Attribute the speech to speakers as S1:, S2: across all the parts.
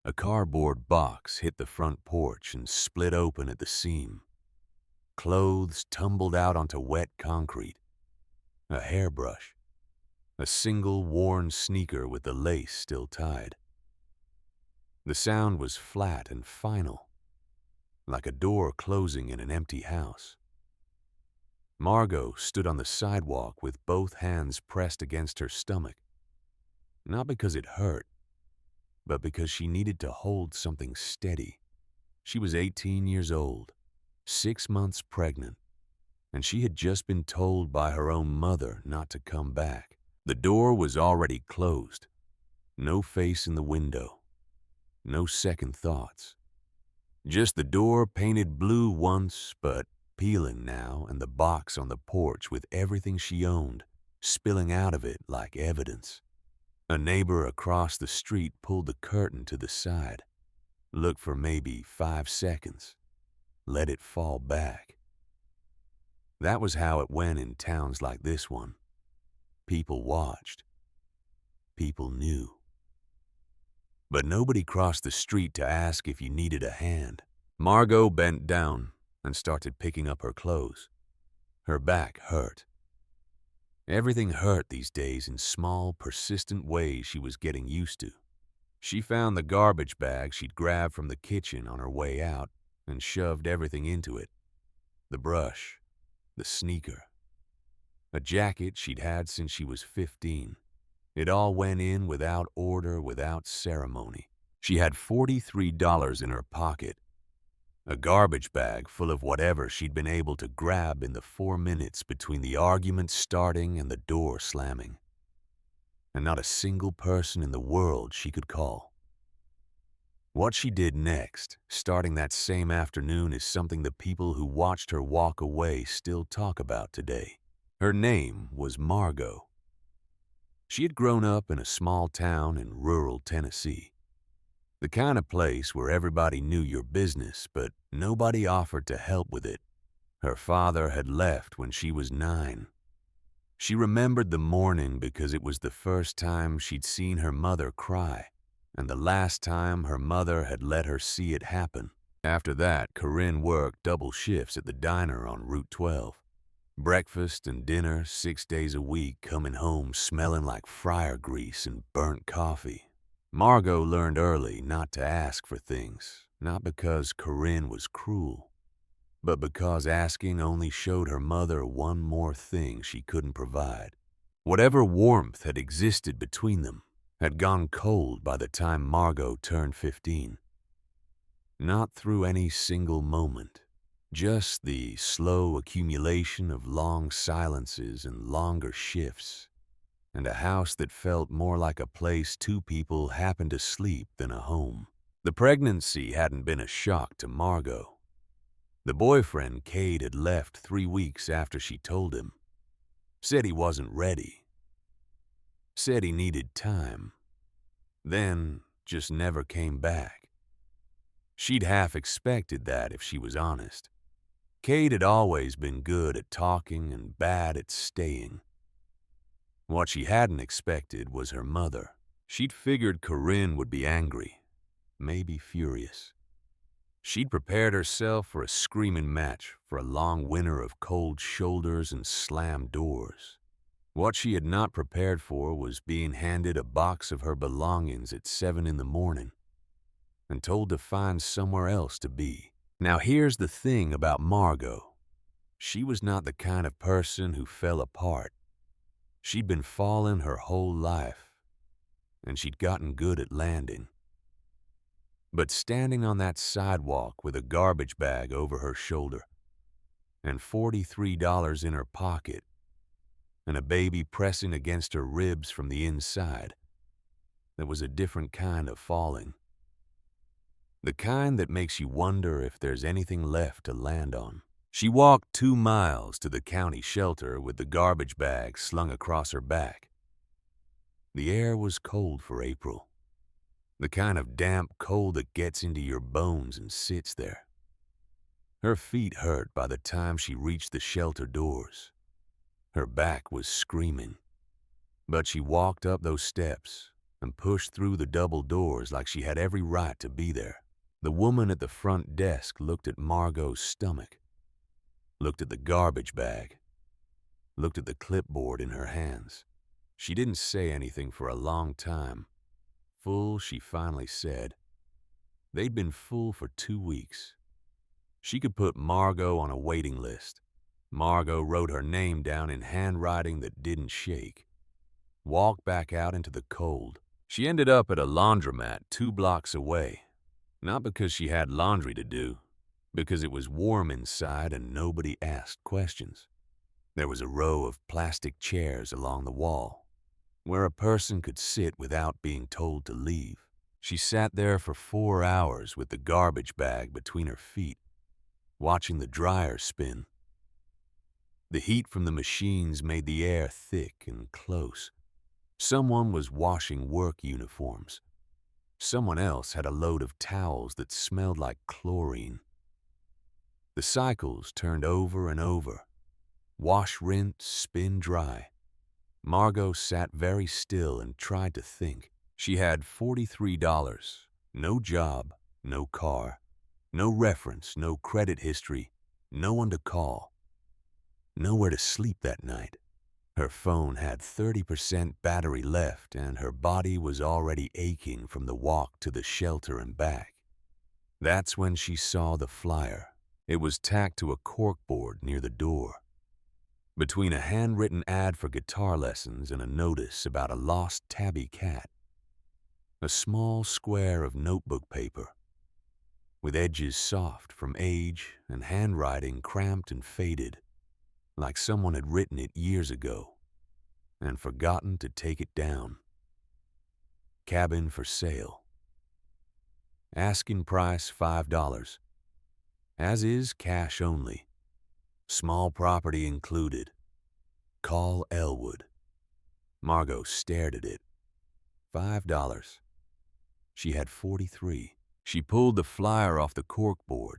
S1: A cardboard box hit the front porch and split open at the seam. Clothes tumbled out onto wet concrete. A hairbrush. A single worn sneaker with the lace still tied. The sound was flat and final, like a door closing in an empty house. Margot stood on the sidewalk with both hands pressed against her stomach, not because it hurt, but because she needed to hold something steady. She was 18 years old, 6 months pregnant, and she had just been told by her own mother not to come back. The door was already closed. No face in the window. No second thoughts. Just the door painted blue once, but peeling now, and the box on the porch with everything she owned spilling out of it like evidence. A neighbor across the street pulled the curtain to the side, looked for maybe 5 seconds, let it fall back. That was how it went in towns like this one. People watched. People knew. But nobody crossed the street to ask if you needed a hand. Margot bent down and started picking up her clothes. Her back hurt. Everything hurt these days in small, persistent ways she was getting used to. She found the garbage bag she'd grabbed from the kitchen on her way out and shoved everything into it. The brush, the sneaker, a jacket she'd had since she was 15. It all went in without order, without ceremony. She had $43 in her pocket, a garbage bag full of whatever she'd been able to grab in the 4 minutes between the argument starting and the door slamming. And not a single person in the world she could call. What she did next, starting that same afternoon, is something the people who watched her walk away still talk about today. Her name was Margot. She had grown up in a small town in rural Tennessee. The kind of place where everybody knew your business, but nobody offered to help with it. Her father had left when she was 9. She remembered the morning because it was the first time she'd seen her mother cry, and the last time her mother had let her see it happen. After that, Corinne worked double shifts at the diner on Route 12. Breakfast and dinner 6 days a week, coming home smelling like fryer grease and burnt coffee. Margot learned early not to ask for things, not because Corinne was cruel, but because asking only showed her mother one more thing she couldn't provide. Whatever warmth had existed between them had gone cold by the time Margot turned 15. Not through any single moment. Just the slow accumulation of long silences and longer shifts, and a house that felt more like a place 2 people happened to sleep than a home. The pregnancy hadn't been a shock to Margot. The boyfriend, Cade, had left 3 weeks after she told him. Said he wasn't ready. Said he needed time. Then just never came back. She'd half expected that if she was honest. Cade had always been good at talking and bad at staying. What she hadn't expected was her mother. She'd figured Corinne would be angry, maybe furious. She'd prepared herself for a screaming match, for a long winter of cold shoulders and slammed doors. What she had not prepared for was being handed a box of her belongings at 7 in the morning and told to find somewhere else to be. Now here's the thing about Margot. She was not the kind of person who fell apart. She'd been falling her whole life, and she'd gotten good at landing. But standing on that sidewalk with a garbage bag over her shoulder, and $43 in her pocket, and a baby pressing against her ribs from the inside, there was a different kind of falling. The kind that makes you wonder if there's anything left to land on. She walked 2 miles to the county shelter with the garbage bag slung across her back. The air was cold for April. The kind of damp cold that gets into your bones and sits there. Her feet hurt by the time she reached the shelter doors. Her back was screaming. But she walked up those steps, and pushed through the double doors like she had every right to be there. The woman at the front desk looked at Margot's stomach, looked at the garbage bag, looked at the clipboard in her hands. She didn't say anything for a long time. Full, she finally said. They'd been full for 2 weeks. She could put Margot on a waiting list. Margot wrote her name down in handwriting that didn't shake. Walked back out into the cold. She ended up at a laundromat 2 blocks away. Not because she had laundry to do, because it was warm inside and nobody asked questions. There was a row of plastic chairs along the wall, where a person could sit without being told to leave. She sat there for 4 hours with the garbage bag between her feet, watching the dryer spin. The heat from the machines made the air thick and close. Someone was washing work uniforms. Someone else had a load of towels that smelled like chlorine. The cycles turned over and over. Wash, rinse, spin, dry. Margot sat very still and tried to think. She had $43, no job, no car, no reference, no credit history, no one to call, nowhere to sleep that night. Her phone had 30% battery left and her body was already aching from the walk to the shelter and back. That's when she saw the flyer. It was tacked to a corkboard near the door. Between a handwritten ad for guitar lessons and a notice about a lost tabby cat. A small square of notebook paper, with edges soft from age and handwriting cramped and faded, like someone had written it years ago and forgotten to take it down. Cabin for sale. Asking price $5. As is, cash only. Small property included. Call Elwood. Margot stared at it. $5. She had 43. She pulled the flyer off the corkboard.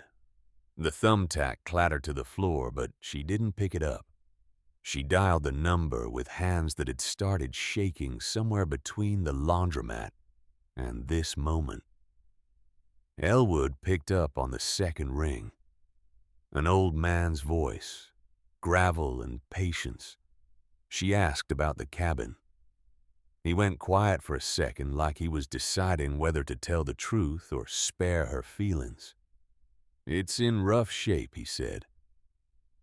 S1: The thumbtack clattered to the floor, but she didn't pick it up. She dialed the number with hands that had started shaking somewhere between the laundromat and this moment. Elwood picked up on the second ring. An old man's voice, gravel and patience. She asked about the cabin. He went quiet for a second like he was deciding whether to tell the truth or spare her feelings. It's in rough shape, he said.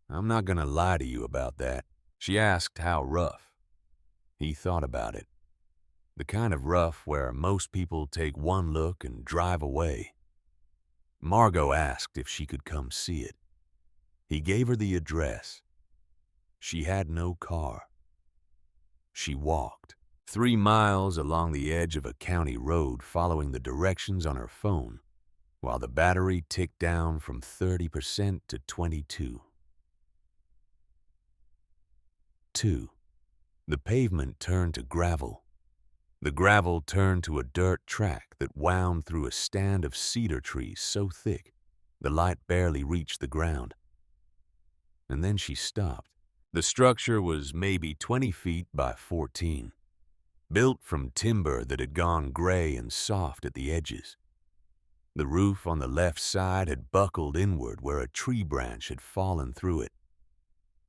S1: I'm not going to lie to you about that. She asked how rough. He thought about it. The kind of rough where most people take one look and drive away. Margot asked if she could come see it. He gave her the address. She had no car. She walked 3 miles along the edge of a county road following the directions on her phone, while the battery ticked down from 30% to 22. 2. The pavement turned to gravel. The gravel turned to a dirt track that wound through a stand of cedar trees so thick the light barely reached the ground. And then she stopped. The structure was maybe 20 feet by 14, built from timber that had gone gray and soft at the edges. The roof on the left side had buckled inward where a tree branch had fallen through it.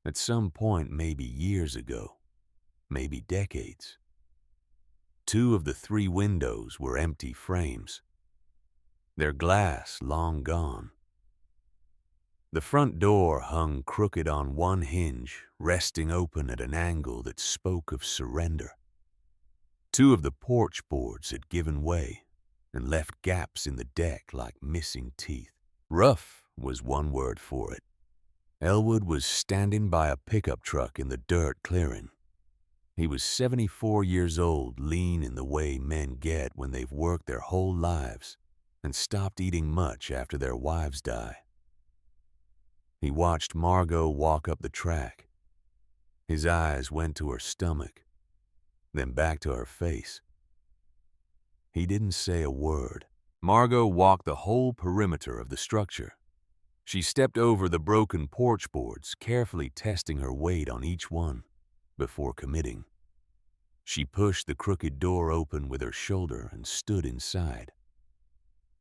S1: At some point, maybe years ago, maybe decades. 2 of the 3 windows were empty frames, their glass long gone. The front door hung crooked on one hinge, resting open at an angle that spoke of surrender. 2 of the porch boards had given way and left gaps in the deck like missing teeth. Rough was one word for it. Elwood was standing by a pickup truck in the dirt clearing. He was 74 years old, lean in the way men get when they've worked their whole lives and stopped eating much after their wives die. He watched Margot walk up the track. His eyes went to her stomach, then back to her face. He didn't say a word. Margot walked the whole perimeter of the structure. She stepped over the broken porch boards, carefully testing her weight on each one before committing. She pushed the crooked door open with her shoulder and stood inside.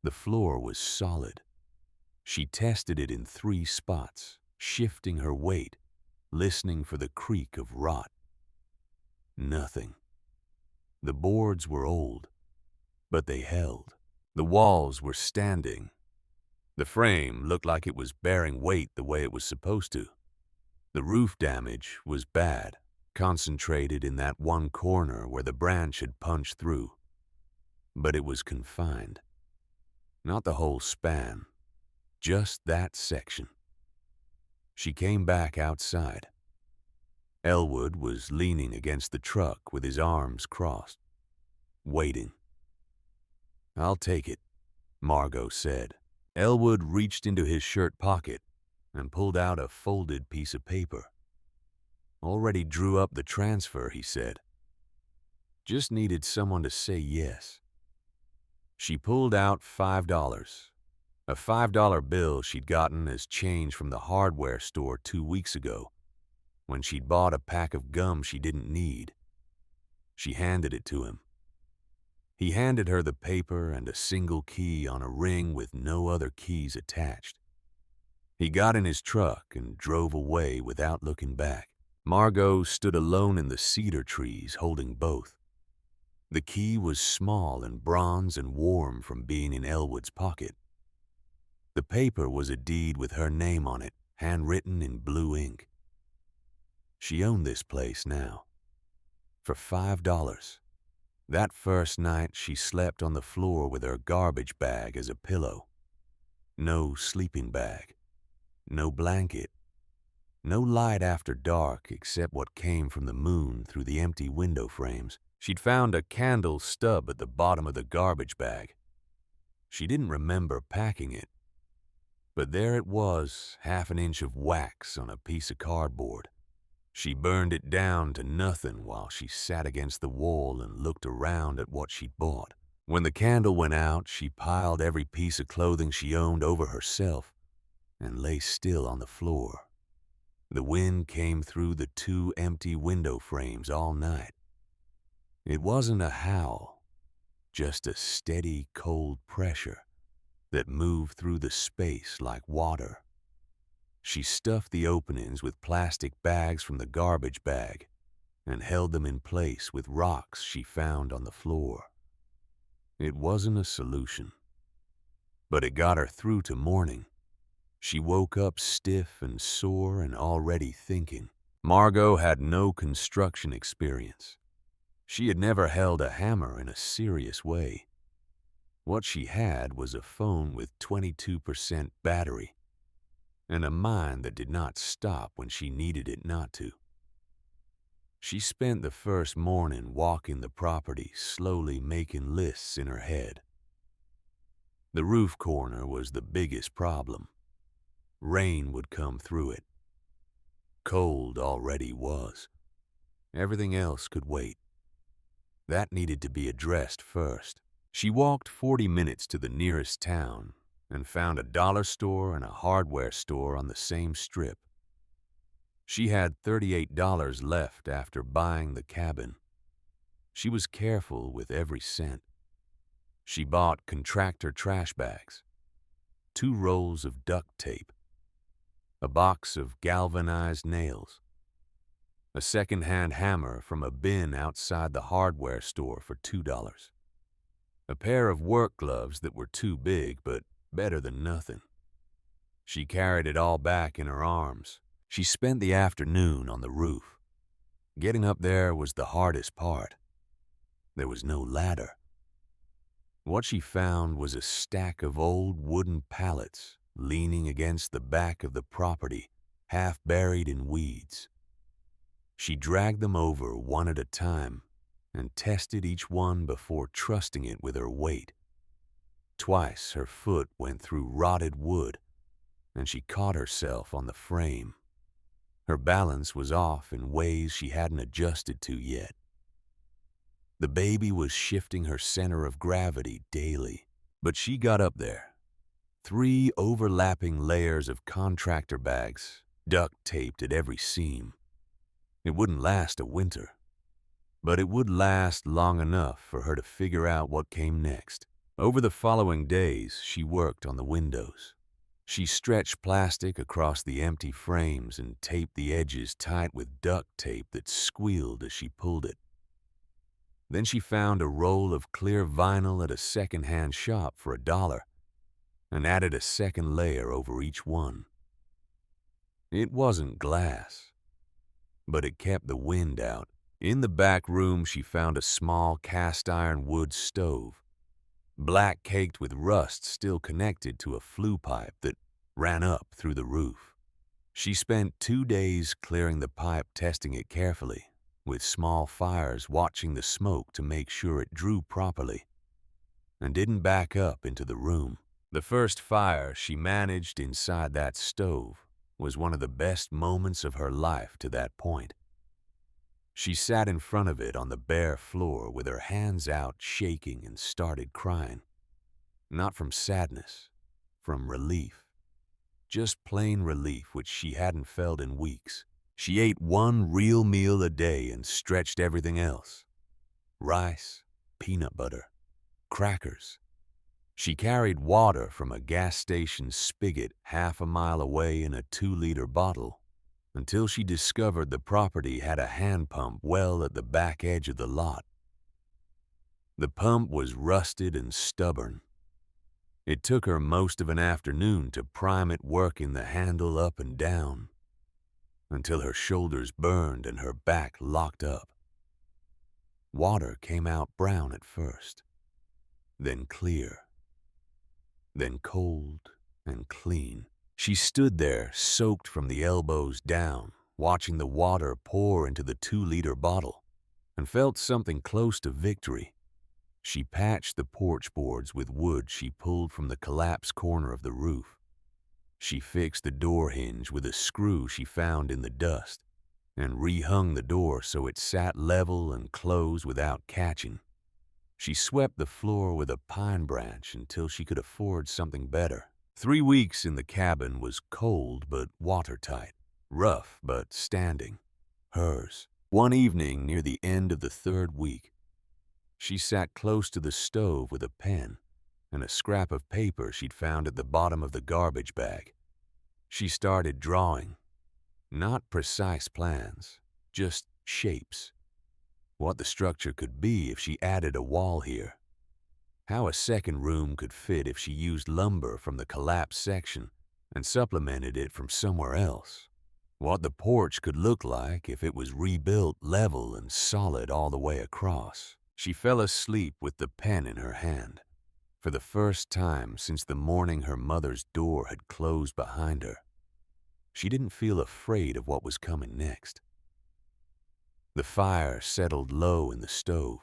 S1: The floor was solid. She tested it in 3 spots, shifting her weight, listening for the creak of rot. Nothing. The boards were old, but they held. The walls were standing. The frame looked like it was bearing weight the way it was supposed to. The roof damage was bad, concentrated in that one corner where the branch had punched through. But it was confined. Not the whole span, just that section. She came back outside. Elwood was leaning against the truck with his arms crossed, waiting. "I'll take it," Margot said. Elwood reached into his shirt pocket and pulled out a folded piece of paper. "Already drew up the transfer," he said. "Just needed someone to say yes." She pulled out $5, a $5 bill she'd gotten as change from the hardware store 2 weeks ago, when she'd bought a pack of gum she didn't need. She handed it to him. He handed her the paper and a single key on a ring with no other keys attached. He got in his truck and drove away without looking back. Margot stood alone in the cedar trees holding both. The key was small and bronze and warm from being in Elwood's pocket. The paper was a deed with her name on it, handwritten in blue ink. She owned this place now. For $5. That first night she slept on the floor with her garbage bag as a pillow. No sleeping bag. No blanket. No light after dark except what came from the moon through the empty window frames. She'd found a candle stub at the bottom of the garbage bag. She didn't remember packing it. But there it was, half an inch of wax on a piece of cardboard. She burned it down to nothing while she sat against the wall and looked around at what she'd bought. When the candle went out, she piled every piece of clothing she owned over herself and lay still on the floor. The wind came through the 2 empty window frames all night. It wasn't a howl, just a steady, cold pressure that moved through the space like water. She stuffed the openings with plastic bags from the garbage bag and held them in place with rocks she found on the floor. It wasn't a solution, but it got her through to morning. She woke up stiff and sore and already thinking. Margot had no construction experience. She had never held a hammer in a serious way. What she had was a phone with 22% battery and a mind that did not stop when she needed it not to. She spent the first morning walking the property, slowly making lists in her head. The roof corner was the biggest problem. Rain would come through it. Cold already was. Everything else could wait. That needed to be addressed first. She walked 40 minutes to the nearest town and found a dollar store and a hardware store on the same strip. She had $38 left after buying the cabin. She was careful with every cent. She bought contractor trash bags, 2 rolls of duct tape, a box of galvanized nails, a second-hand hammer from a bin outside the hardware store for $2, a pair of work gloves that were too big but better than nothing. She carried it all back in her arms. She spent the afternoon on the roof. Getting up there was the hardest part. There was no ladder. What she found was a stack of old wooden pallets leaning against the back of the property, half buried in weeds. She dragged them over one at a time and tested each one before trusting it with her weight. Twice her foot went through rotted wood, and she caught herself on the frame. Her balance was off in ways she hadn't adjusted to yet. The baby was shifting her center of gravity daily, but she got up there. 3 overlapping layers of contractor bags, duct taped at every seam. It wouldn't last a winter. but it would last long enough for her to figure out what came next. Over the following days, she worked on the windows. She stretched plastic across the empty frames and taped the edges tight with duct tape that squealed as she pulled it. Then she found a roll of clear vinyl at a second-hand shop for $1 and added a second layer over each one. It wasn't glass, but it kept the wind out. In the back room, she found a small cast-iron wood stove, black caked with rust still connected to a flue pipe that ran up through the roof. She spent 2 days clearing the pipe, testing it carefully, with small fires watching the smoke to make sure it drew properly and didn't back up into the room. The first fire she managed inside that stove was one of the best moments of her life to that point. She sat in front of it on the bare floor with her hands out, shaking, and started crying. Not from sadness, from relief. Just plain relief, which she hadn't felt in weeks. She ate one real meal a day and stretched everything else. Rice, peanut butter, crackers. She carried water from a gas station spigot half a mile away in a 2-liter bottle until she discovered the property had a hand pump well at the back edge of the lot. The pump was rusted and stubborn. It took her most of an afternoon to prime it, working the handle up and down until her shoulders burned and her back locked up. Water came out brown at first, then clear, then cold and clean. She stood there, soaked from the elbows down, watching the water pour into the 2-liter bottle, and felt something close to victory. She patched the porch boards with wood she pulled from the collapsed corner of the roof. She fixed the door hinge with a screw she found in the dust and rehung the door so it sat level and closed without catching. She swept the floor with a pine branch until she could afford something better. 3 weeks in the cabin was cold but watertight, rough but standing. Hers. One evening near the end of the 3rd week, she sat close to the stove with a pen and a scrap of paper she'd found at the bottom of the garbage bag. She started drawing. Not precise plans, just shapes. What the structure could be if she added a wall here. How a second room could fit if she used lumber from the collapsed section and supplemented it from somewhere else. What the porch could look like if it was rebuilt level and solid all the way across. She fell asleep with the pen in her hand, for the first time since the morning her mother's door had closed behind her. She didn't feel afraid of what was coming next. The fire settled low in the stove.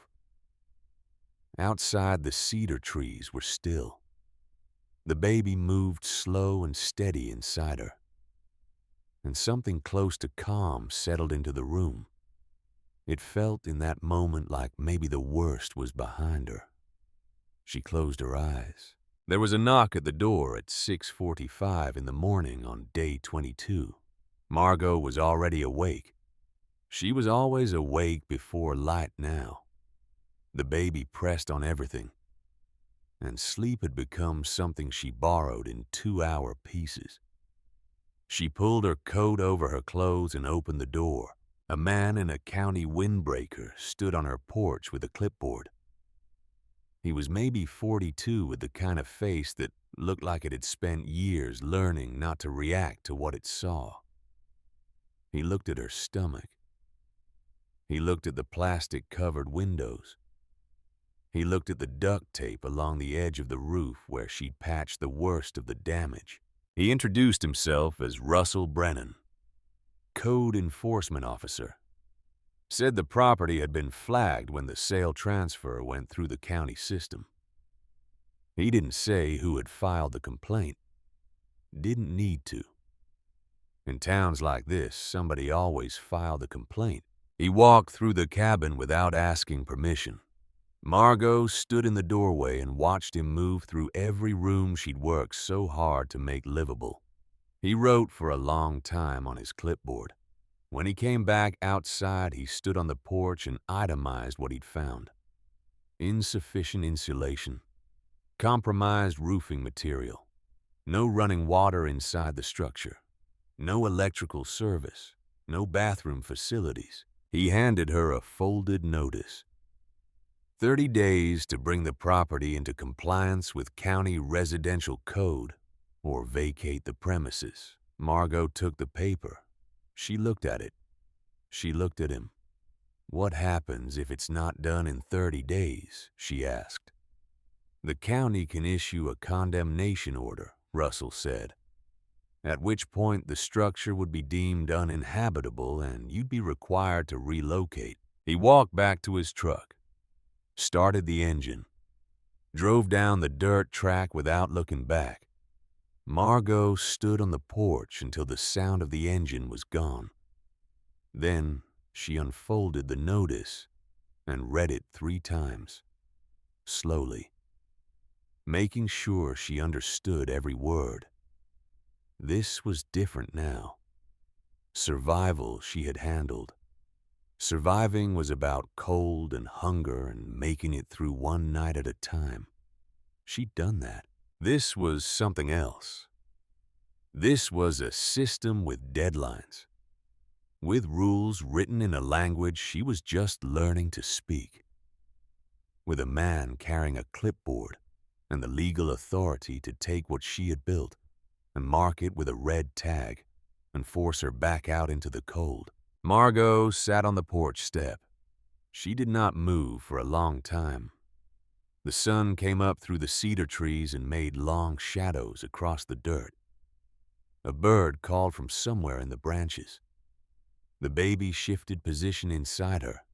S1: Outside, the cedar trees were still. The baby moved slow and steady inside her, and something close to calm settled into the room. It felt in that moment like maybe the worst was behind her. She closed her eyes. There was a knock at the door at 6:45 in the morning on day 22. Margot was already awake. She was always awake before light now. The baby pressed on everything, and sleep had become something she borrowed in 2-hour pieces. She pulled her coat over her clothes and opened the door. A man in a county windbreaker stood on her porch with a clipboard. He was maybe 42 with the kind of face that looked like it had spent years learning not to react to what it saw. He looked at her stomach. He looked at the plastic-covered windows. He looked at the duct tape along the edge of the roof where she'd patched the worst of the damage. He introduced himself as Russell Brennan, Code Enforcement Officer. Said the property had been flagged when the sale transfer went through the county system. He didn't say who had filed the complaint. Didn't need to. In towns like this, somebody always filed a complaint. He walked through the cabin without asking permission. Margot stood in the doorway and watched him move through every room she'd worked so hard to make livable. He wrote for a long time on his clipboard. When he came back outside, he stood on the porch and itemized what he'd found. Insufficient insulation, compromised roofing material, no running water inside the structure, no electrical service, no bathroom facilities. He handed her a folded notice. 30 days to bring the property into compliance with county residential code or vacate the premises. Margot took the paper. She looked at it. She looked at him. "What happens if it's not done in 30 days?" she asked. "The county can issue a condemnation order," Russell said, "at which point the structure would be deemed uninhabitable and you'd be required to relocate." He walked back to his truck, started the engine, drove down the dirt track without looking back. Margot stood on the porch until the sound of the engine was gone. Then she unfolded the notice and read it 3 times, slowly, making sure she understood every word. This was different now. Survival she had handled. Surviving was about cold and hunger and making it through one night at a time. She'd done that. This was something else. This was a system with deadlines, with rules written in a language she was just learning to speak, with a man carrying a clipboard and the legal authority to take what she had built and mark it with a red tag and force her back out into the cold. Margot sat on the porch step. She did not move for a long time. The sun came up through the cedar trees and made long shadows across the dirt. A bird called from somewhere in the branches. The baby shifted position inside her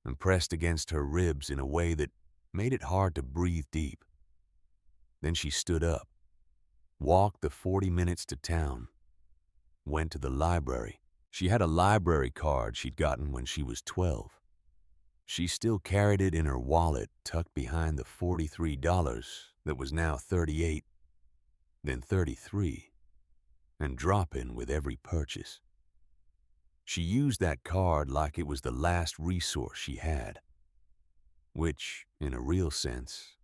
S1: and pressed against her ribs in a way that made it hard to breathe deep. Then she stood up, walked the 40 minutes to town, went to the library. She had a library card she'd gotten when she was 12. She still carried it in her wallet tucked behind the $43 that was now $38, then $33, and dropping with every purchase. She used that card like it was the last resource she had, which, in a real sense,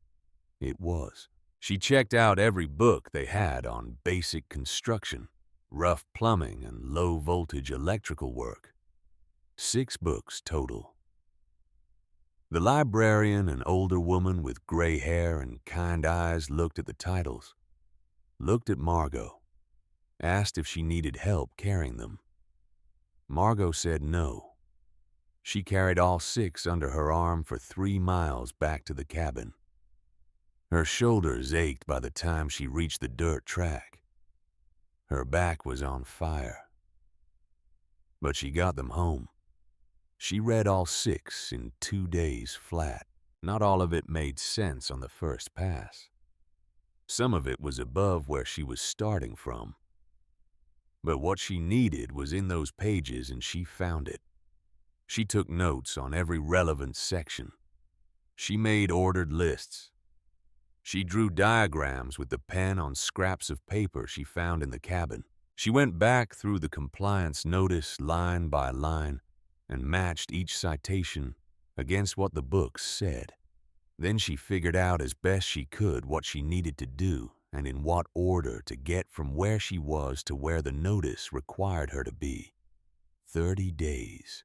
S1: it was. She checked out every book they had on basic construction, rough plumbing, and low-voltage electrical work. 6 books total. The librarian, an older woman with gray hair and kind eyes, looked at the titles, looked at Margot, asked if she needed help carrying them. Margot said no. She carried all 6 under her arm for 3 miles back to the cabin. Her shoulders ached by the time she reached the dirt track. Her back was on fire. But she got them home. She read all 6 in 2 days flat. Not all of it made sense on the first pass. Some of it was above where she was starting from. But what she needed was in those pages, and she found it. She took notes on every relevant section. She made ordered lists. She drew diagrams with the pen on scraps of paper she found in the cabin. She went back through the compliance notice line by line and matched each citation against what the books said. Then she figured out as best she could what she needed to do and in what order to get from where she was to where the notice required her to be. 30 days.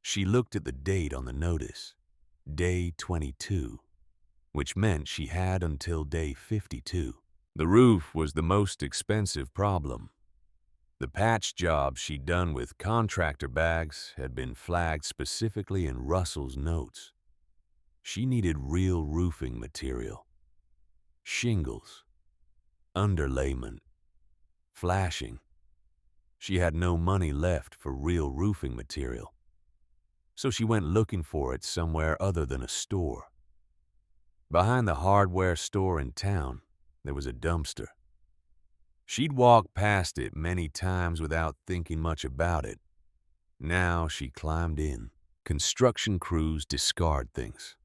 S1: She looked at the date on the notice, day 22, which meant she had until day 52. The roof was the most expensive problem. The patch jobs she'd done with contractor bags had been flagged specifically in Russell's notes. She needed real roofing material. Shingles, underlayment, flashing. She had no money left for real roofing material, so she went looking for it somewhere other than a store. Behind the hardware store in town, there was a dumpster. She'd walked past it many times without thinking much about it. Now she climbed in. Construction crews discard things,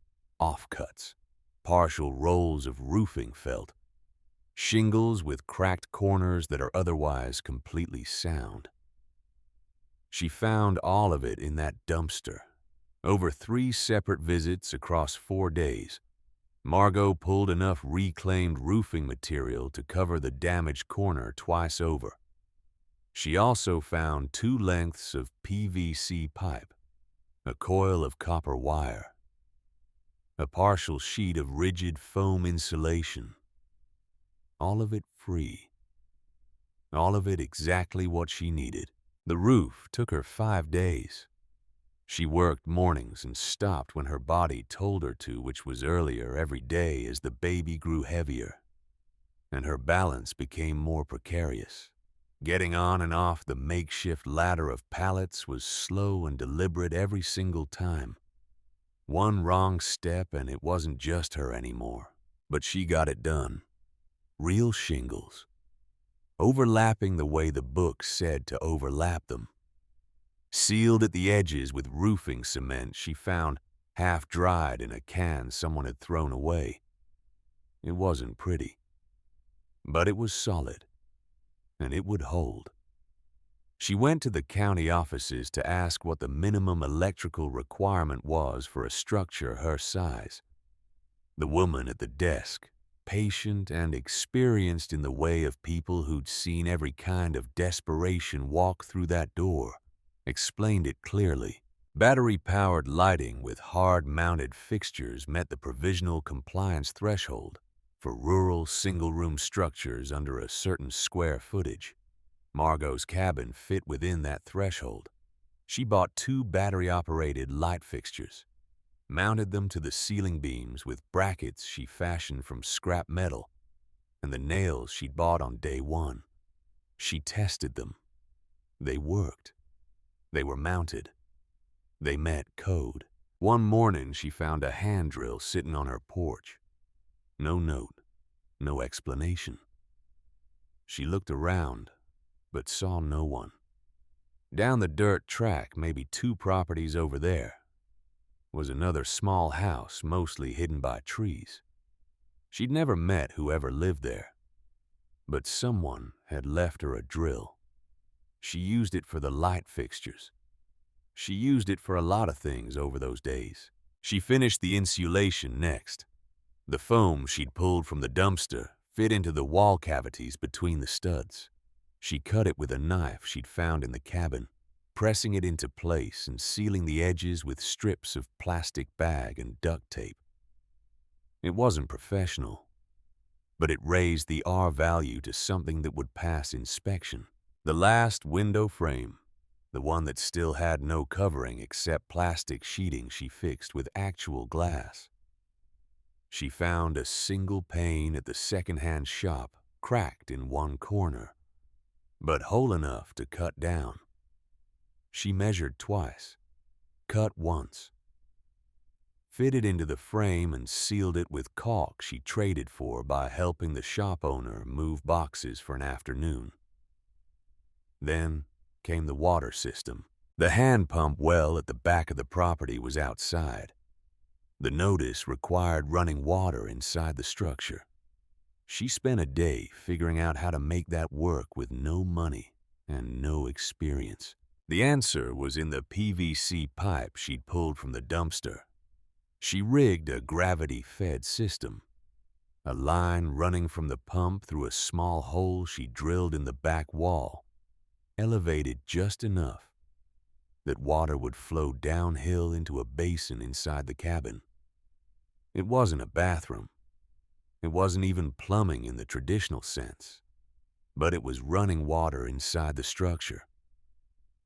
S1: offcuts, partial rolls of roofing felt, shingles with cracked corners that are otherwise completely sound. She found all of it in that dumpster. Over 3 separate visits across 4 days, Margot pulled enough reclaimed roofing material to cover the damaged corner twice over. She also found 2 lengths of PVC pipe, a coil of copper wire, a partial sheet of rigid foam insulation. All of it free. All of it exactly what she needed. The roof took her 5 days. She worked mornings and stopped when her body told her to, which was earlier every day as the baby grew heavier, and her balance became more precarious. Getting on and off the makeshift ladder of pallets was slow and deliberate every single time. One wrong step and it wasn't just her anymore. But she got it done. Real shingles, overlapping the way the book said to overlap them. Sealed at the edges with roofing cement she found half-dried in a can someone had thrown away. It wasn't pretty, but it was solid, and it would hold. She went to the county offices to ask what the minimum electrical requirement was for a structure her size. The woman at the desk, patient and experienced in the way of people who'd seen every kind of desperation walk through that door, explained it clearly. Battery-powered lighting with hard-mounted fixtures met the provisional compliance threshold for rural single-room structures under a certain square footage. Margot's cabin fit within that threshold. She bought 2 battery-operated light fixtures, mounted them to the ceiling beams with brackets she fashioned from scrap metal and the nails she'd bought on day 1. She tested them. They worked. They were mounted. They met code. One morning she found a hand drill sitting on her porch. No note, no explanation. She looked around, but saw no one. Down the dirt track, maybe 2 properties over there, was another small house mostly hidden by trees. She'd never met whoever lived there, but someone had left her a drill. She used it for the light fixtures. She used it for a lot of things over those days. She finished the insulation next. The foam she'd pulled from the dumpster fit into the wall cavities between the studs. She cut it with a knife she'd found in the cabin, pressing it into place and sealing the edges with strips of plastic bag and duct tape. It wasn't professional, but it raised the R value to something that would pass inspection. The last window frame, the one that still had no covering except plastic sheeting she fixed with actual glass. She found a single pane at the second-hand shop, cracked in one corner, but whole enough to cut down. She measured twice, cut once, fitted into the frame and sealed it with caulk she traded for by helping the shop owner move boxes for an afternoon. Then came the water system. The hand pump well at the back of the property was outside. The notice required running water inside the structure. She spent a day figuring out how to make that work with no money and no experience. The answer was in the PVC pipe she'd pulled from the dumpster. She rigged a gravity-fed system, a line running from the pump through a small hole she drilled in the back wall, elevated just enough that water would flow downhill into a basin inside the cabin. It wasn't a bathroom. It wasn't even plumbing in the traditional sense, but it was running water inside the structure.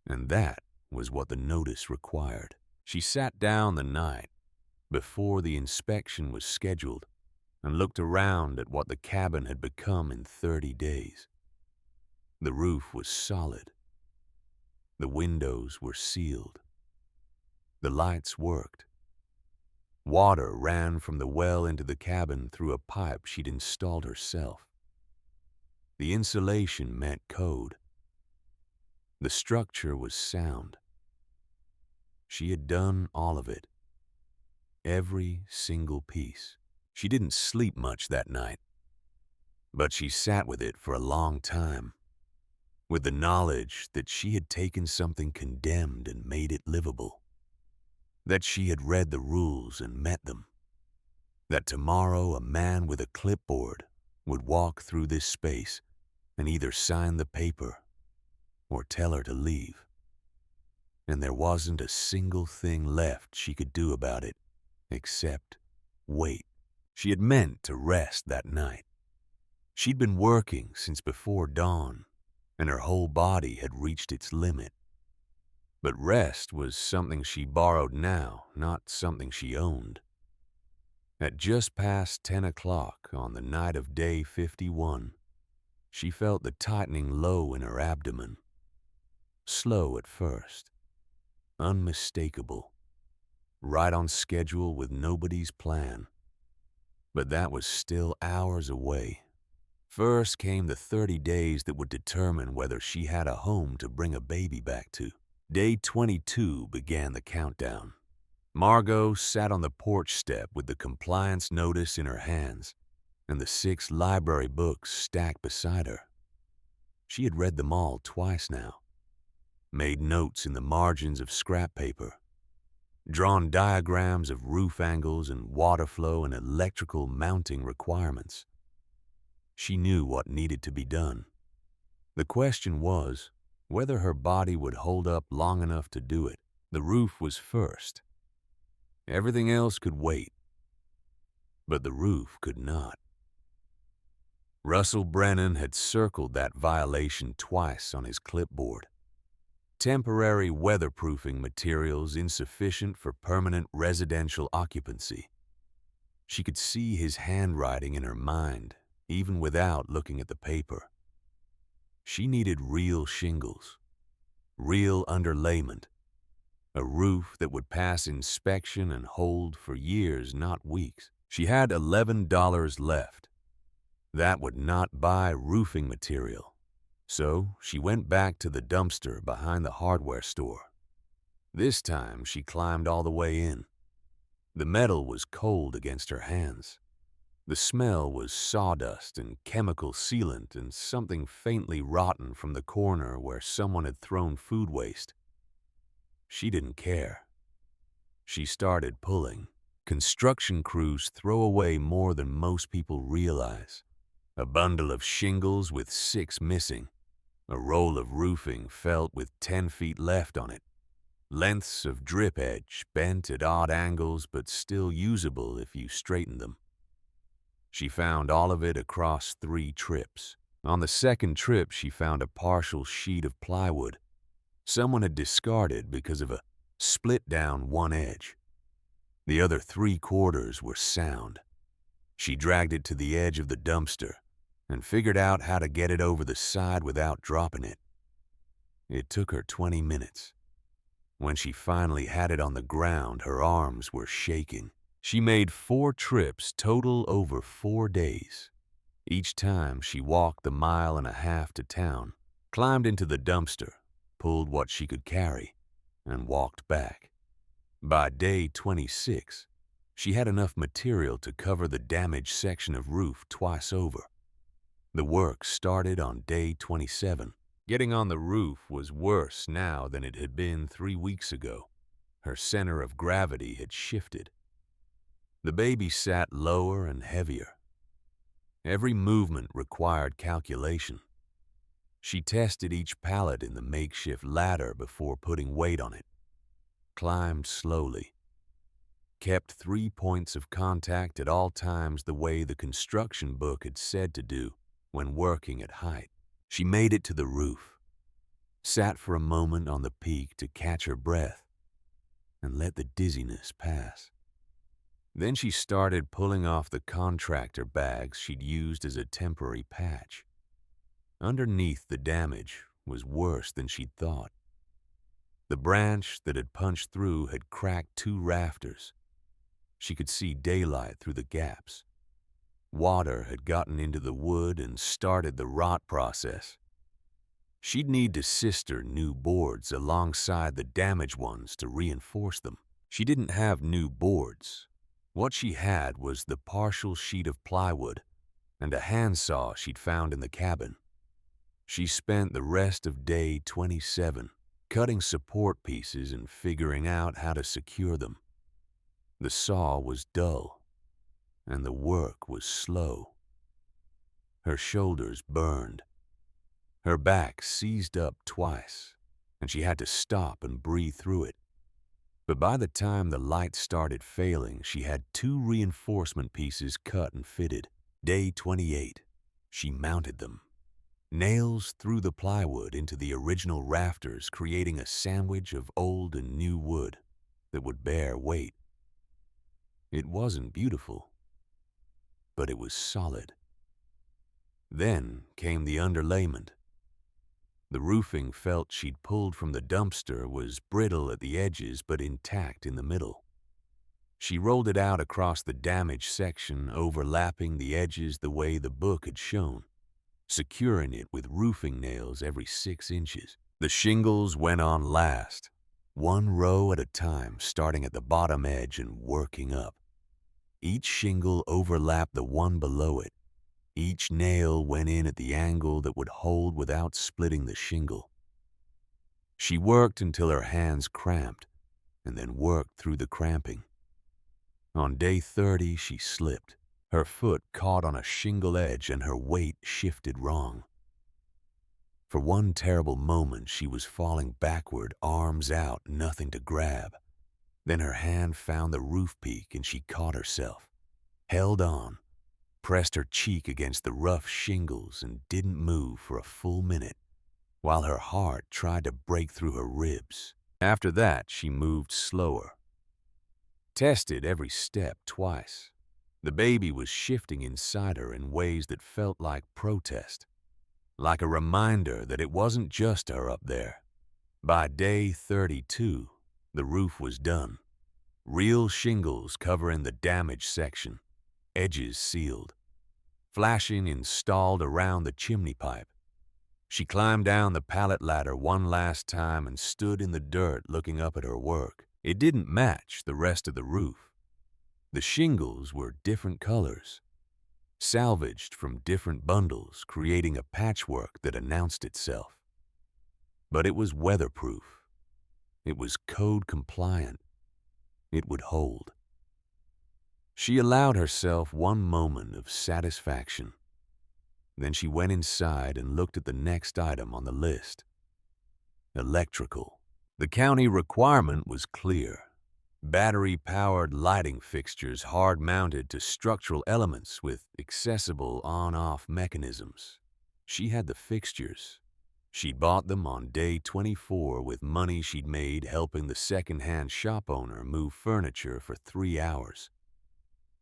S1: And that was what the notice required. She sat down the night before the inspection was scheduled and looked around at what the cabin had become in 30 days. The roof was solid. The windows were sealed. The lights worked. Water ran from the well into the cabin through a pipe she'd installed herself. The insulation met code. The structure was sound. She had done all of it. Every single piece. She didn't sleep much that night, but she sat with it for a long time. with the knowledge that she had taken something condemned and made it livable, that she had read the rules and met them, that tomorrow a man with a clipboard would walk through this space and either sign the paper or tell her to leave. And there wasn't a single thing left she could do about it except wait. She had meant to rest that night. She'd been working since before dawn, and her whole body had reached its limit. But rest was something she borrowed now, not something she owned. At just past 10 o'clock on the night of day 51, she felt the tightening low in her abdomen. Slow at first, unmistakable, right on schedule with nobody's plan. But that was still hours away. First came the 30 days that would determine whether she had a home to bring a baby back to. Day 22 began the countdown. Margot sat on the porch step with the compliance notice in her hands and the 6 library books stacked beside her. She had read them all twice now, made notes in the margins of scrap paper, drawn diagrams of roof angles and water flow and electrical mounting requirements. She knew what needed to be done. The question was whether her body would hold up long enough to do it. The roof was first. Everything else could wait, but the roof could not. Russell Brennan had circled that violation twice on his clipboard. Temporary weatherproofing materials insufficient for permanent residential occupancy. She could see his handwriting in her mind, even without looking at the paper. She needed real shingles, real underlayment, a roof that would pass inspection and hold for years, not weeks. She had $11 left. That would not buy roofing material. So she went back to the dumpster behind the hardware store. This time she climbed all the way in. The metal was cold against her hands. The smell was sawdust and chemical sealant and something faintly rotten from the corner where someone had thrown food waste. She didn't care. She started pulling. Construction crews throw away more than most people realize. A bundle of shingles with 6 missing. A roll of roofing felt with 10 feet left on it. Lengths of drip edge bent at odd angles but still usable if you straighten them. She found all of it across 3 trips. On the second trip, she found a partial sheet of plywood. Someone had discarded because of a split down one edge. The other 3/4 were sound. She dragged it to the edge of the dumpster and figured out how to get it over the side without dropping it. It took her 20 minutes. When she finally had it on the ground, her arms were shaking. She made 4 trips total over 4 days. Each time she walked the 1.5 miles to town, climbed into the dumpster, pulled what she could carry, and walked back. By day 26, she had enough material to cover the damaged section of roof twice over. The work started on day 27. Getting on the roof was worse now than it had been 3 weeks ago. Her center of gravity had shifted. The baby sat lower and heavier. Every movement required calculation. She tested each pallet in the makeshift ladder before putting weight on it. Climbed slowly. Kept 3 points of contact at all times the way the construction book had said to do when working at height. She made it to the roof, sat for a moment on the peak to catch her breath, and let the dizziness pass. Then she started pulling off the contractor bags she'd used as a temporary patch. Underneath the damage was worse than she'd thought. The branch that had punched through had cracked 2 rafters. She could see daylight through the gaps. Water had gotten into the wood and started the rot process. She'd need to sister new boards alongside the damaged ones to reinforce them. She didn't have new boards. What she had was the partial sheet of plywood and a handsaw she'd found in the cabin. She spent the rest of day 27 cutting support pieces and figuring out how to secure them. The saw was dull, and the work was slow. Her shoulders burned. Her back seized up twice, and she had to stop and breathe through it. But by the time the light started failing, she had 2 reinforcement pieces cut and fitted. Day 28, she mounted them. Nails through the plywood into the original rafters, creating a sandwich of old and new wood that would bear weight. It wasn't beautiful, but it was solid. Then came the underlayment. The roofing felt she'd pulled from the dumpster was brittle at the edges but intact in the middle. She rolled it out across the damaged section, overlapping the edges the way the book had shown, securing it with roofing nails every 6 inches. The shingles went on last, 1 row at a time, starting at the bottom edge and working up. Each shingle overlapped the one below it. Each nail went in at the angle that would hold without splitting the shingle. She worked until her hands cramped, and then worked through the cramping. On day 30, she slipped. Her foot caught on a shingle edge and her weight shifted wrong. For one terrible moment, she was falling backward, arms out, nothing to grab. Then her hand found the roof peak and she caught herself, held on, pressed her cheek against the rough shingles and didn't move for a full minute, while her heart tried to break through her ribs. After that, she moved slower. Tested every step twice. The baby was shifting inside her in ways that felt like protest, like a reminder that it wasn't just her up there. By day 32, the roof was done. Real shingles covering the damaged section, edges sealed. Flashing installed around the chimney pipe. She climbed down the pallet ladder one last time and stood in the dirt looking up at her work. It didn't match the rest of the roof. The shingles were different colors, salvaged from different bundles, creating a patchwork that announced itself. But it was weatherproof. It was code compliant. It would hold. She allowed herself one moment of satisfaction. Then she went inside and looked at the next item on the list. Electrical. The county requirement was clear. Battery-powered lighting fixtures hard-mounted to structural elements with accessible on-off mechanisms. She had the fixtures. She'd bought them on day 24 with money she'd made helping the second-hand shop owner move furniture for 3 hours.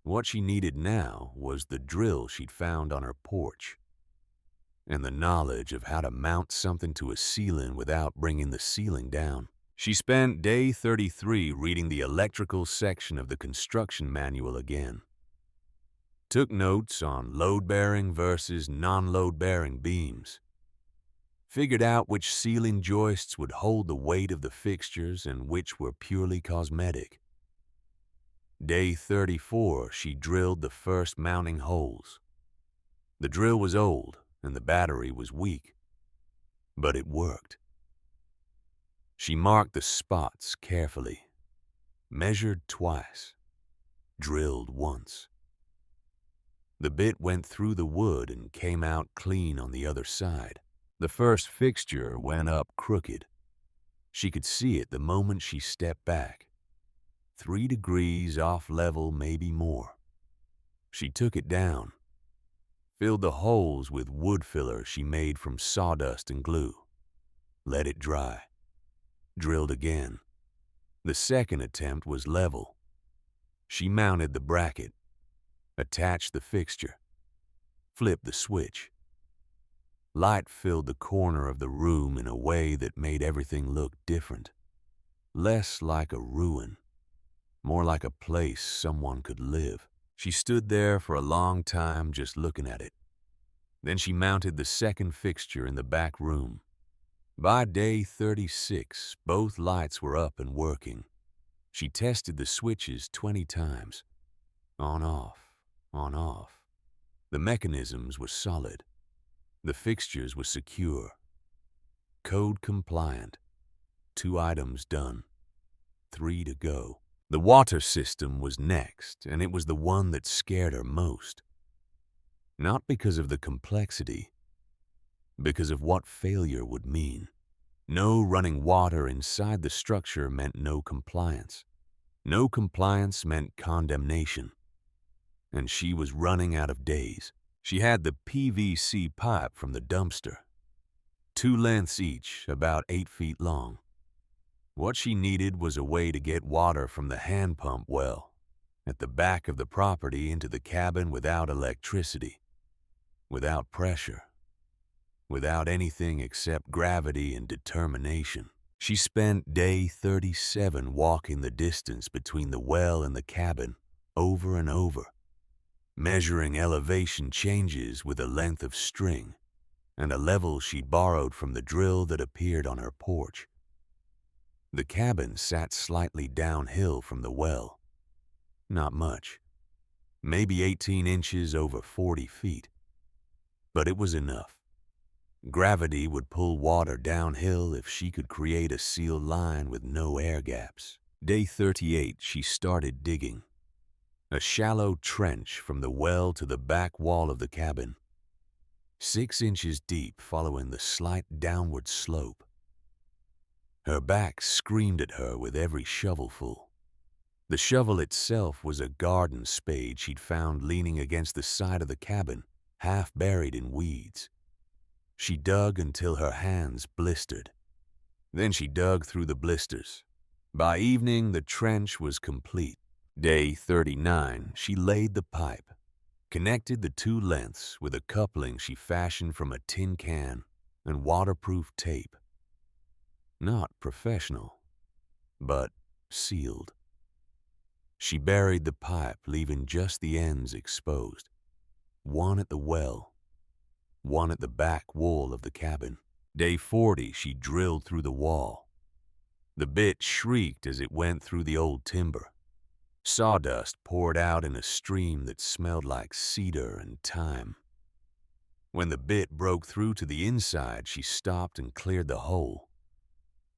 S1: What she needed now was the drill she'd found on her porch, and the knowledge of how to mount something to a ceiling without bringing the ceiling down. She spent day 33 reading the electrical section of the construction manual again. Took notes on load-bearing versus non-load-bearing beams. Figured out which ceiling joists would hold the weight of the fixtures and which were purely cosmetic. Day 34, she drilled the first mounting holes. The drill was old and the battery was weak, but it worked. She marked the spots carefully, measured twice, drilled once. The bit went through the wood and came out clean on the other side. The first fixture went up crooked. She could see it the moment she stepped back. 3 degrees off level, maybe more. She took it down, filled the holes with wood filler she made from sawdust and glue, let it dry, drilled again. The second attempt was level. She mounted the bracket, attached the fixture, flipped the switch. Light filled the corner of the room in a way that made everything look different, less like a ruin, more like a place someone could live. She stood there for a long time just looking at it. Then she mounted the second fixture in the back room. By day 36, both lights were up and working. She tested the switches 20 times. On, off, on, off. The mechanisms were solid. The fixtures were secure, code compliant. 2 items done, 3 to go. The water system was next, and it was the one that scared her most. Not because of the complexity, because of what failure would mean. No running water inside the structure meant no compliance. No compliance meant condemnation. And she was running out of days. She had the PVC pipe from the dumpster, 2 lengths each, about 8 feet long. What she needed was a way to get water from the hand pump well at the back of the property into the cabin without electricity, without pressure, without anything except gravity and determination. She spent day 37 walking the distance between the well and the cabin over and over, measuring elevation changes with a length of string and a level she'd borrowed from the drill that appeared on her porch. The cabin sat slightly downhill from the well. Not much, maybe 18 inches over 40 feet. But it was enough. Gravity would pull water downhill if she could create a sealed line with no air gaps. Day 38, she started digging. A shallow trench from the well to the back wall of the cabin, 6 inches deep following the slight downward slope. Her back screamed at her with every shovelful. The shovel itself was a garden spade she'd found leaning against the side of the cabin, half buried in weeds. She dug until her hands blistered. Then she dug through the blisters. By evening, the trench was complete. Day 39, she laid the pipe, connected the 2 lengths with a coupling she fashioned from a tin can and waterproof tape. Not professional, but sealed. She buried the pipe, leaving just the ends exposed. One at the well, one at the back wall of the cabin. Day 40, she drilled through the wall. The bit shrieked as it went through the old timber. Sawdust poured out in a stream that smelled like cedar and thyme. When the bit broke through to the inside, she stopped and cleared the hole,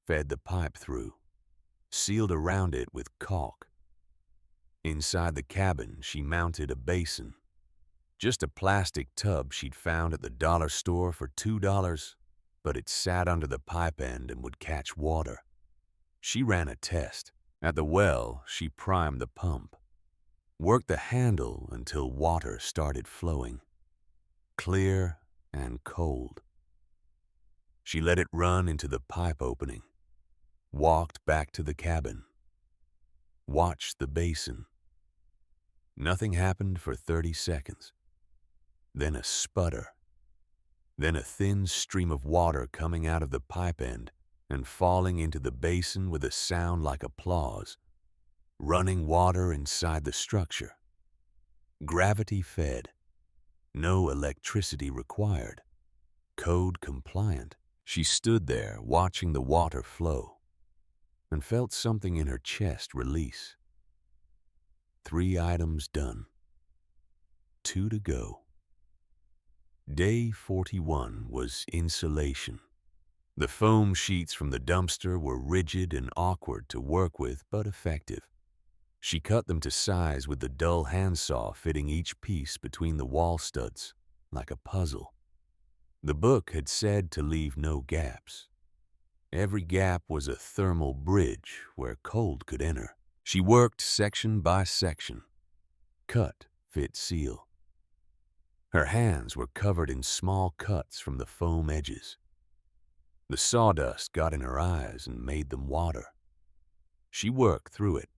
S1: fed the pipe through, sealed around it with caulk. Inside the cabin, she mounted a basin, just a plastic tub she'd found at the dollar store for $2, but it sat under the pipe end and would catch water. She ran a test. At the well, she primed the pump, worked the handle until water started flowing, clear and cold. She let it run into the pipe opening, walked back to the cabin, watched the basin. Nothing happened for 30 seconds. Then a sputter. Then a thin stream of water coming out of the pipe end and falling into the basin with a sound like applause. Running water inside the structure. Gravity fed. No electricity required. Code compliant. She stood there watching the water flow and felt something in her chest release. 3 items done. 2 to go. Day 41 was insulation. The foam sheets from the dumpster were rigid and awkward to work with, but effective. She cut them to size with the dull handsaw fitting each piece between the wall studs, like a puzzle. The book had said to leave no gaps. Every gap was a thermal bridge where cold could enter. She worked section by section. Cut, fit, seal. Her hands were covered in small cuts from the foam edges. The sawdust got in her eyes and made them water. She worked through it.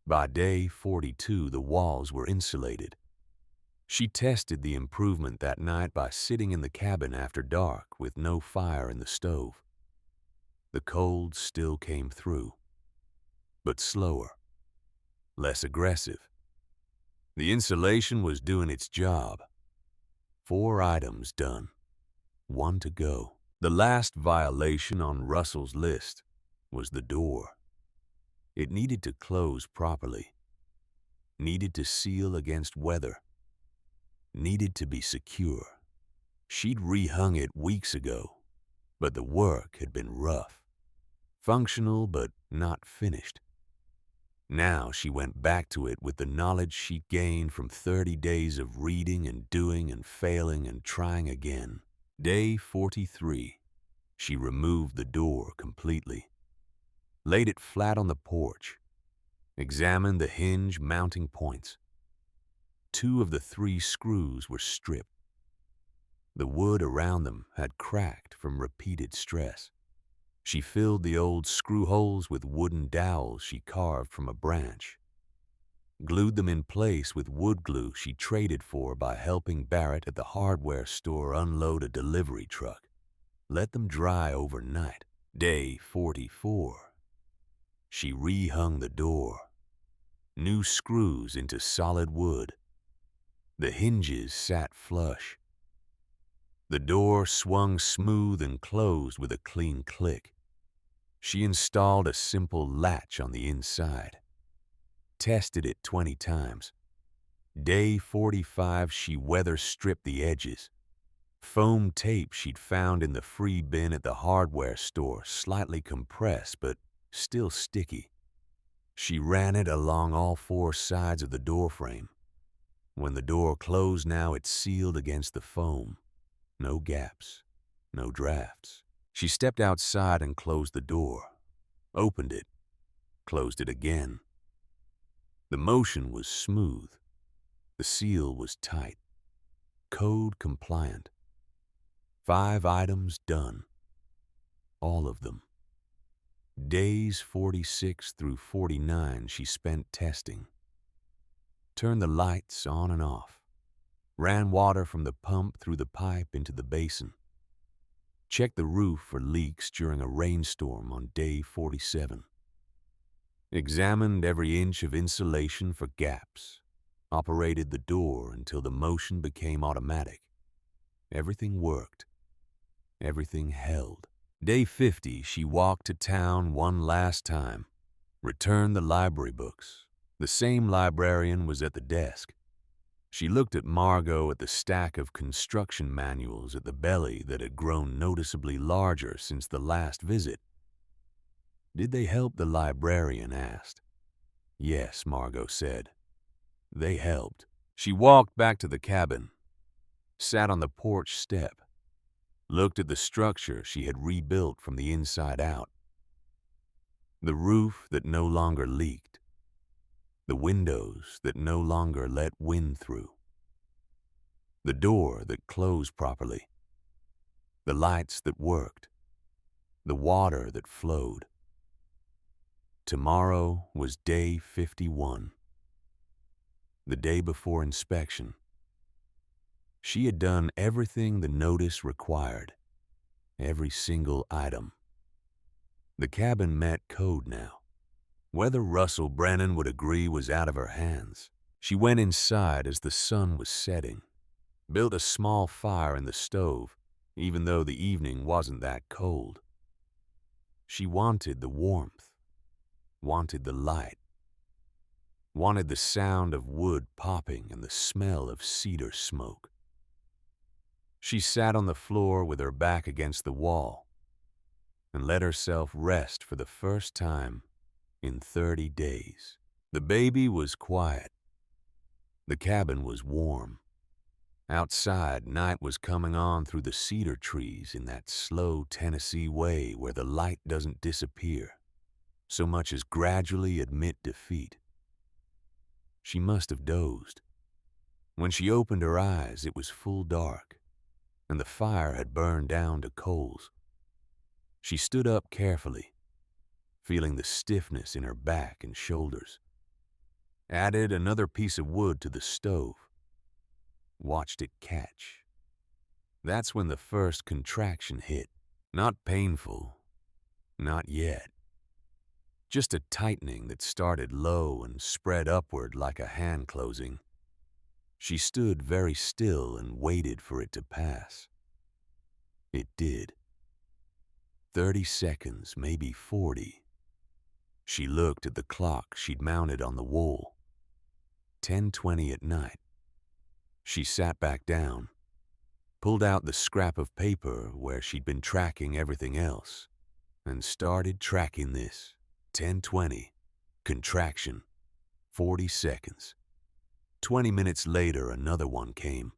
S1: By day 42, the walls were insulated. She tested the improvement that night by sitting in the cabin after dark with no fire in the stove. The cold still came through, but slower, less aggressive. The insulation was doing its job. 4 items done, 1 to go. The last violation on Russell's list was the door. It needed to close properly, needed to seal against weather, needed to be secure. She'd rehung it weeks ago, but the work had been rough, functional but not finished. Now she went back to it with the knowledge she'd gained from 30 days of reading and doing and failing and trying again. Day 43, she removed the door completely, laid it flat on the porch, examined the hinge mounting points. 2 of the 3 screws were stripped. The wood around them had cracked from repeated stress. She filled the old screw holes with wooden dowels she carved from a branch, glued them in place with wood glue she traded for by helping Barrett at the hardware store unload a delivery truck. Let them dry overnight. Day 44. She rehung the door. New screws into solid wood. The hinges sat flush. The door swung smooth and closed with a clean click. She installed a simple latch on the inside. Tested it 20 times. Day 45, she weather stripped the edges. Foam tape she'd found in the free bin at the hardware store, slightly compressed but still sticky. She ran it along all 4 sides of the door frame. When the door closed now, it sealed against the foam. No gaps, no drafts. She stepped outside and closed the door, opened it, closed it again. The motion was smooth. The seal was tight, code compliant. 5 items done. All of them. Days 46 through 49 she spent testing. Turned the lights on and off. Ran water from the pump through the pipe into the basin. Checked the roof for leaks during a rainstorm on day 47. Examined every inch of insulation for gaps. Operated the door until the motion became automatic. Everything worked. Everything held. Day 50, she walked to town one last time. Returned the library books. The same librarian was at the desk. She looked at Margot at the stack of construction manuals at the belly that had grown noticeably larger since the last visit. Did they help, the librarian asked. Yes, Margot said. They helped. She walked back to the cabin, sat on the porch step, looked at the structure she had rebuilt from the inside out. The roof that no longer leaked. The windows that no longer let wind through. The door that closed properly. The lights that worked. The water that flowed. Tomorrow was day 51. The day before inspection. She had done everything the notice required. Every single item. The cabin met code now. Whether Russell Brennan would agree was out of her hands. She went inside as the sun was setting, built a small fire in the stove, even though the evening wasn't that cold. She wanted the warmth, wanted the light, wanted the sound of wood popping and the smell of cedar smoke. She sat on the floor with her back against the wall and let herself rest for the first time in 30 days. The baby was quiet. The cabin was warm. Outside, night was coming on through the cedar trees in that slow Tennessee way where the light doesn't disappear, so much as gradually admit defeat. She must have dozed. When she opened her eyes, it was full dark, and the fire had burned down to coals. She stood up carefully, feeling the stiffness in her back and shoulders. Added another piece of wood to the stove. Watched it catch. That's when the first contraction hit. Not painful. Not yet. Just a tightening that started low and spread upward like a hand closing. She stood very still and waited for it to pass. It did. 30 seconds, maybe 40. She looked at the clock she'd mounted on the wall. 10:20 at night. She sat back down, pulled out the scrap of paper where she'd been tracking everything else, and started tracking this. 10:20, contraction, 40 seconds. 20 minutes later, another one came.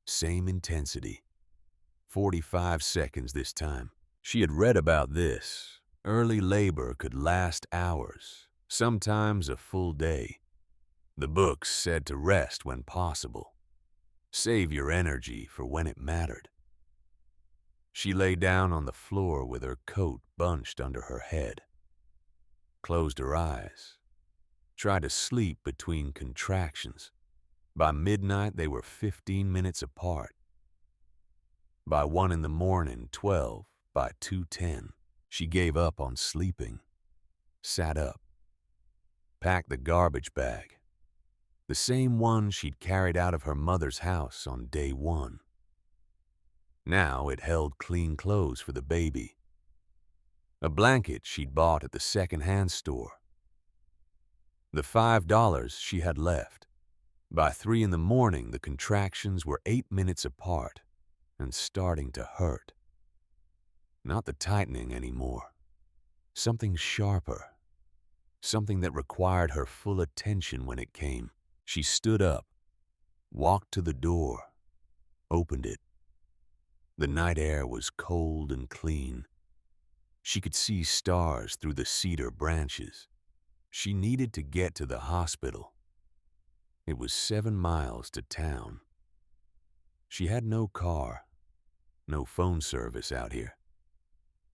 S1: Same intensity. 45 seconds this time. She had read about this. Early labor could last hours, sometimes a full day. The books said to rest when possible. Save your energy for when it mattered. She lay down on the floor with her coat bunched under her head. Closed her eyes. Tried to sleep between contractions. By midnight, they were 15 minutes apart. By 1 in the morning, 12. By 2:10, she gave up on sleeping. Sat up. Packed the garbage bag. The same one she'd carried out of her mother's house on day 1. Now it held clean clothes for the baby. A blanket she'd bought at the second-hand store. The $5 she had left. By 3 in the morning, the contractions were 8 minutes apart and starting to hurt. Not the tightening anymore. Something sharper. Something that required her full attention when it came. She stood up, walked to the door, opened it. The night air was cold and clean. She could see stars through the cedar branches. She needed to get to the hospital. It was 7 miles to town. She had no car, no phone service out here.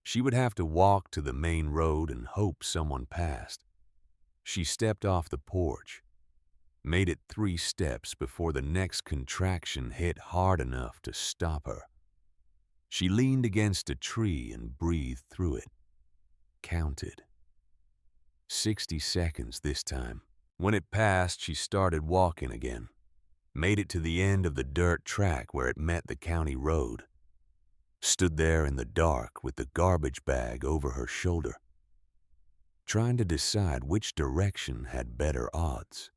S1: She would have to walk to the main road and hope someone passed. She stepped off the porch, made it 3 steps before the next contraction hit hard enough to stop her. She leaned against a tree and breathed through it. Counted. 60 seconds this time. When it passed, she started walking again. Made it to the end of the dirt track where it met the county road. Stood there in the dark with the garbage bag over her shoulder, trying to decide which direction had better odds.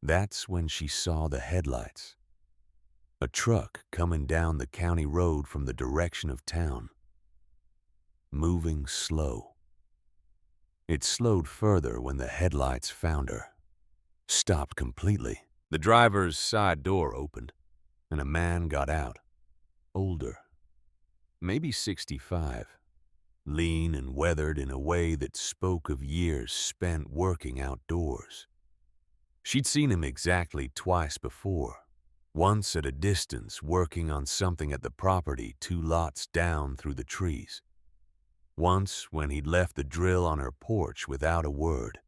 S1: That's when she saw the headlights. A truck coming down the county road from the direction of town. Moving slow. It slowed further when the headlights found her. Stopped completely. The driver's side door opened, and a man got out. Older. Maybe 65. Lean and weathered in a way that spoke of years spent working outdoors. She'd seen him exactly twice before. Once at a distance working on something at the property 2 lots down through the trees. Once when he'd left the drill on her porch without a word.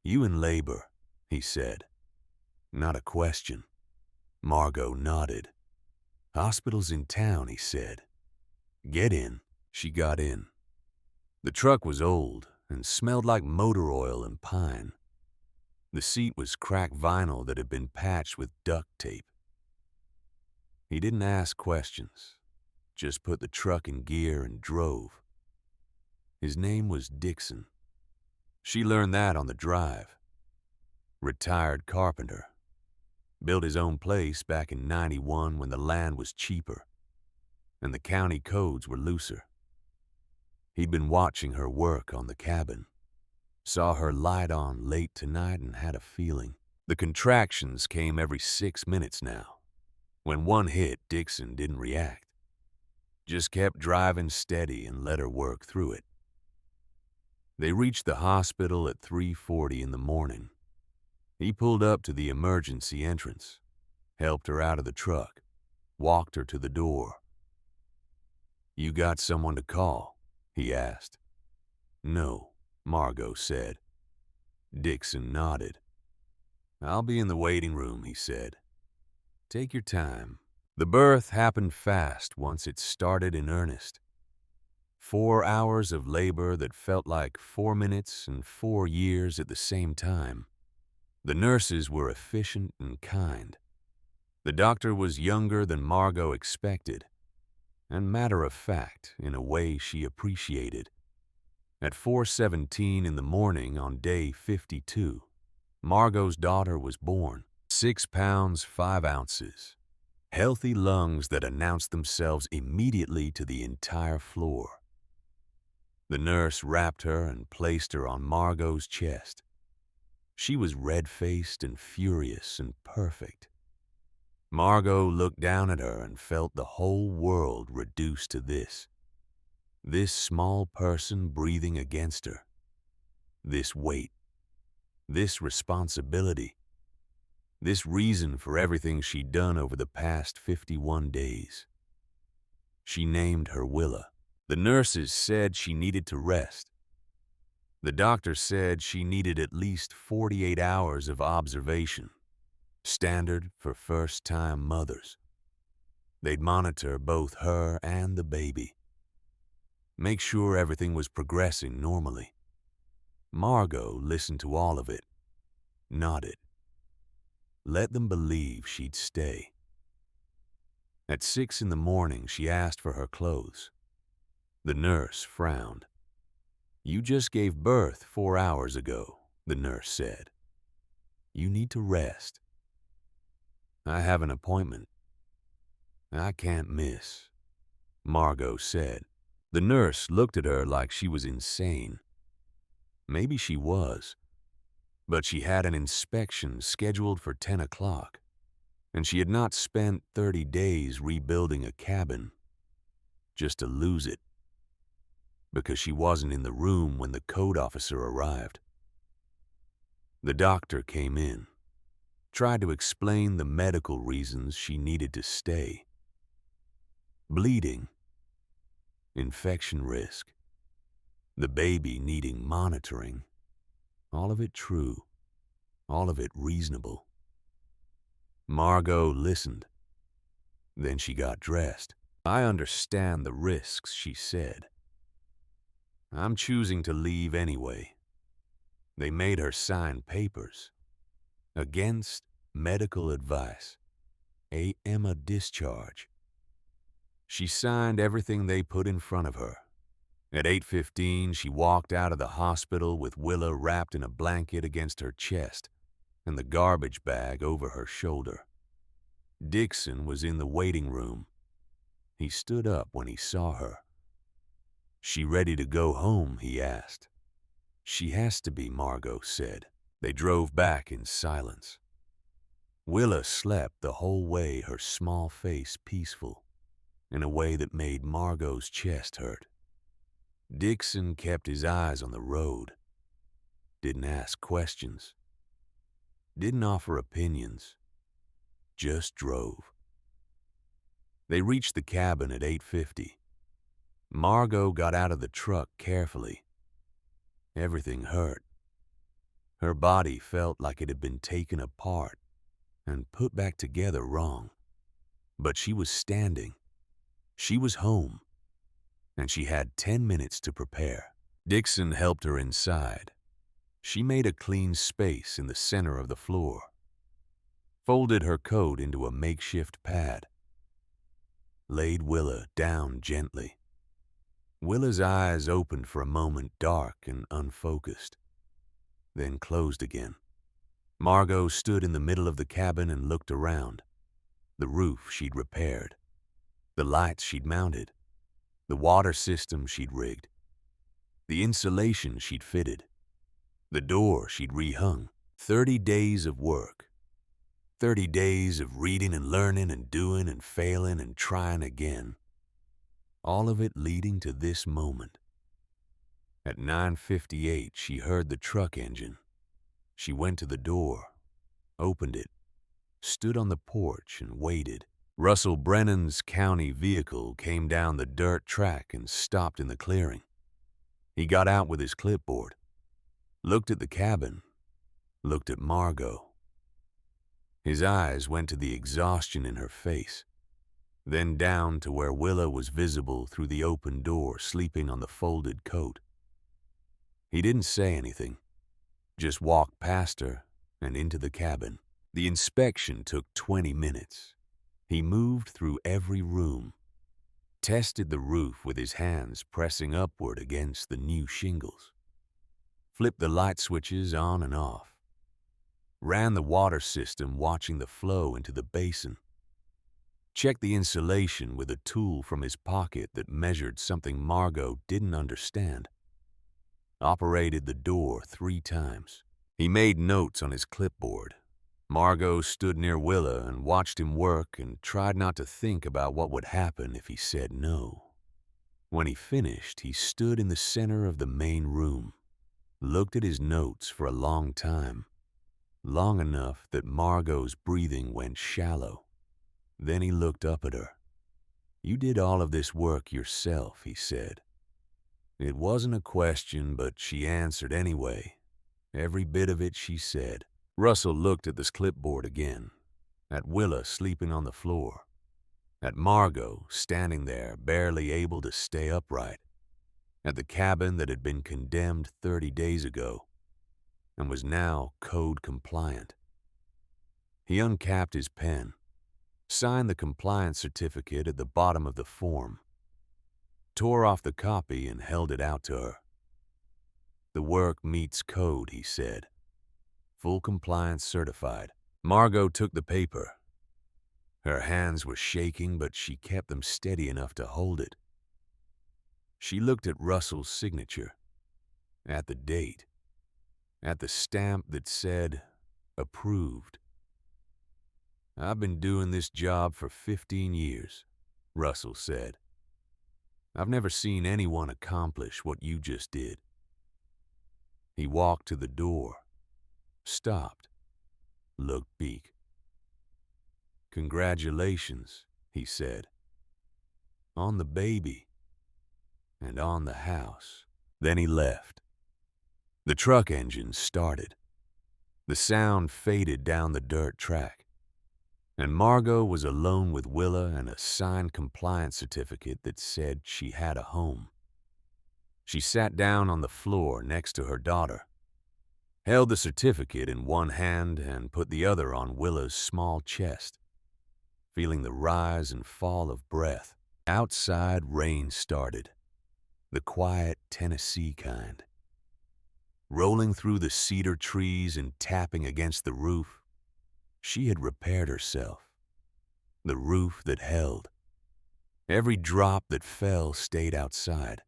S1: "You in labor," he said. Not a question. Margot nodded. "Hospital's in town," he said. "Get in." She got in. The truck was old and smelled like motor oil and pine. The seat was cracked vinyl that had been patched with duct tape. He didn't ask questions, just put the truck in gear and drove. His name was Dixon. She learned that on the drive. Retired carpenter. Built his own place back in '91 when the land was cheaper and the county codes were looser. He'd been watching her work on the cabin. Saw her light on late tonight and had a feeling. The contractions came every 6 minutes now. When one hit, Dixon didn't react. Just kept driving steady and let her work through it. They reached the hospital at 3:40 in the morning. He pulled up to the emergency entrance, helped her out of the truck, walked her to the door. "You got someone to call?" he asked. "No," Margot said. Dixon nodded. "I'll be in the waiting room," he said. "Take your time." The birth happened fast once it started in earnest. 4 hours of labor that felt like 4 minutes and 4 years at the same time. The nurses were efficient and kind. The doctor was younger than Margot expected, and matter-of-fact in a way she appreciated. At 4:17 in the morning on day 52, Margot's daughter was born, 6 pounds 5 ounces. healthy lungs that announced themselves immediately to the entire floor. The nurse wrapped her and placed her on Margot's chest. She was red-faced and furious and perfect. Margot looked down at her and felt the whole world reduced to this small person breathing against her, this weight, this responsibility, this reason for everything she'd done over the past 51 days. She named her Willa. The nurses said she needed to rest. The doctor said she needed at least 48 hours of observation, standard for first-time mothers. They'd monitor both her and the baby, make sure everything was progressing normally. Margot listened to all of it, nodded, let them believe she'd stay. At 6 a.m, she asked for her clothes. The nurse frowned. "You just gave birth 4 hours ago," the nurse said. "You need to rest." "I have an appointment." "I can't miss," Margot said. The nurse looked at her like she was insane. Maybe she was, but she had an inspection scheduled for 10 o'clock, and she had not spent 30 days rebuilding a cabin just to lose it because she wasn't in the room when the code officer arrived. The doctor came in, tried to explain the medical reasons she needed to stay. Bleeding, infection risk, the baby needing monitoring, all of it true, all of it reasonable. Margot listened. Then she got dressed. "I understand the risks," she said. "I'm choosing to leave anyway." They made her sign papers. Against medical advice. A EMA discharge. She signed everything they put in front of her. At 8:15, she walked out of the hospital with Willa wrapped in a blanket against her chest and the garbage bag over her shoulder. Dixon was in the waiting room. He stood up when he saw her. "She ready to go home?" he asked. "She has to be," Margot said. They drove back in silence. Willa slept the whole way, her small face peaceful, in a way that made Margot's chest hurt. Dixon kept his eyes on the road, didn't ask questions, didn't offer opinions, just drove. They reached the cabin at 8:50. Margot got out of the truck carefully. Everything hurt. Her body felt like it had been taken apart and put back together wrong. But she was standing. She was home. And she had 10 minutes to prepare. Dixon helped her inside. She made a clean space in the center of the floor, folded her coat into a makeshift pad, laid Willa down gently. Willa's eyes opened for a moment, dark and unfocused, then closed again. Margot stood in the middle of the cabin and looked around. The roof she'd repaired, the lights she'd mounted, the water system she'd rigged, the insulation she'd fitted, the door she'd rehung. 30 days of work. 30 days of reading and learning and doing and failing and trying again. All of it leading to this moment. At 9:58, she heard the truck engine. She went to the door, opened it, stood on the porch and waited. Russell Brennan's county vehicle came down the dirt track and stopped in the clearing. He got out with his clipboard, looked at the cabin, looked at Margot. His eyes went to the exhaustion in her face, then down to where Willa was visible through the open door, sleeping on the folded coat. He didn't say anything, just walked past her and into the cabin. The inspection took 20 minutes. He moved through every room, tested the roof with his hands pressing upward against the new shingles, flipped the light switches on and off, ran the water system watching the flow into the basin. checked the insulation with a tool from his pocket that measured something Margot didn't understand, operated the door 3 times. He made notes on his clipboard. Margot stood near Willa and watched him work and tried not to think about what would happen if he said no. When he finished, he stood in the center of the main room, looked at his notes for a long time, long enough that Margot's breathing went shallow. Then he looked up at her. "You did all of this work yourself," he said. It wasn't a question, but she answered anyway. Every bit of it, she said. Russell looked at this clipboard again, at Willa sleeping on the floor, at Margot standing there, barely able to stay upright, at the cabin that had been condemned 30 days ago and was now code compliant. He uncapped his pen, signed the compliance certificate at the bottom of the form, tore off the copy and held it out to her. "The work meets code," he said. "Full compliance certified." Margot took the paper. Her hands were shaking, but she kept them steady enough to hold it. She looked at Russell's signature, at the date, at the stamp that said, "Approved." "I've been doing this job for 15 years, Russell said. "I've never seen anyone accomplish what you just did." He walked to the door, stopped, looked beak. "Congratulations," he said, "on the baby and on the house." Then he left. The truck engine started. The sound faded down the dirt track, and Margot was alone with Willa and a signed compliance certificate that said she had a home. She sat down on the floor next to her daughter, held the certificate in one hand and put the other on Willa's small chest, feeling the rise and fall of breath. Outside, rain started, the quiet Tennessee kind. Rolling through the cedar trees and tapping against the roof, she had repaired herself. The roof that held. Every drop that fell stayed outside.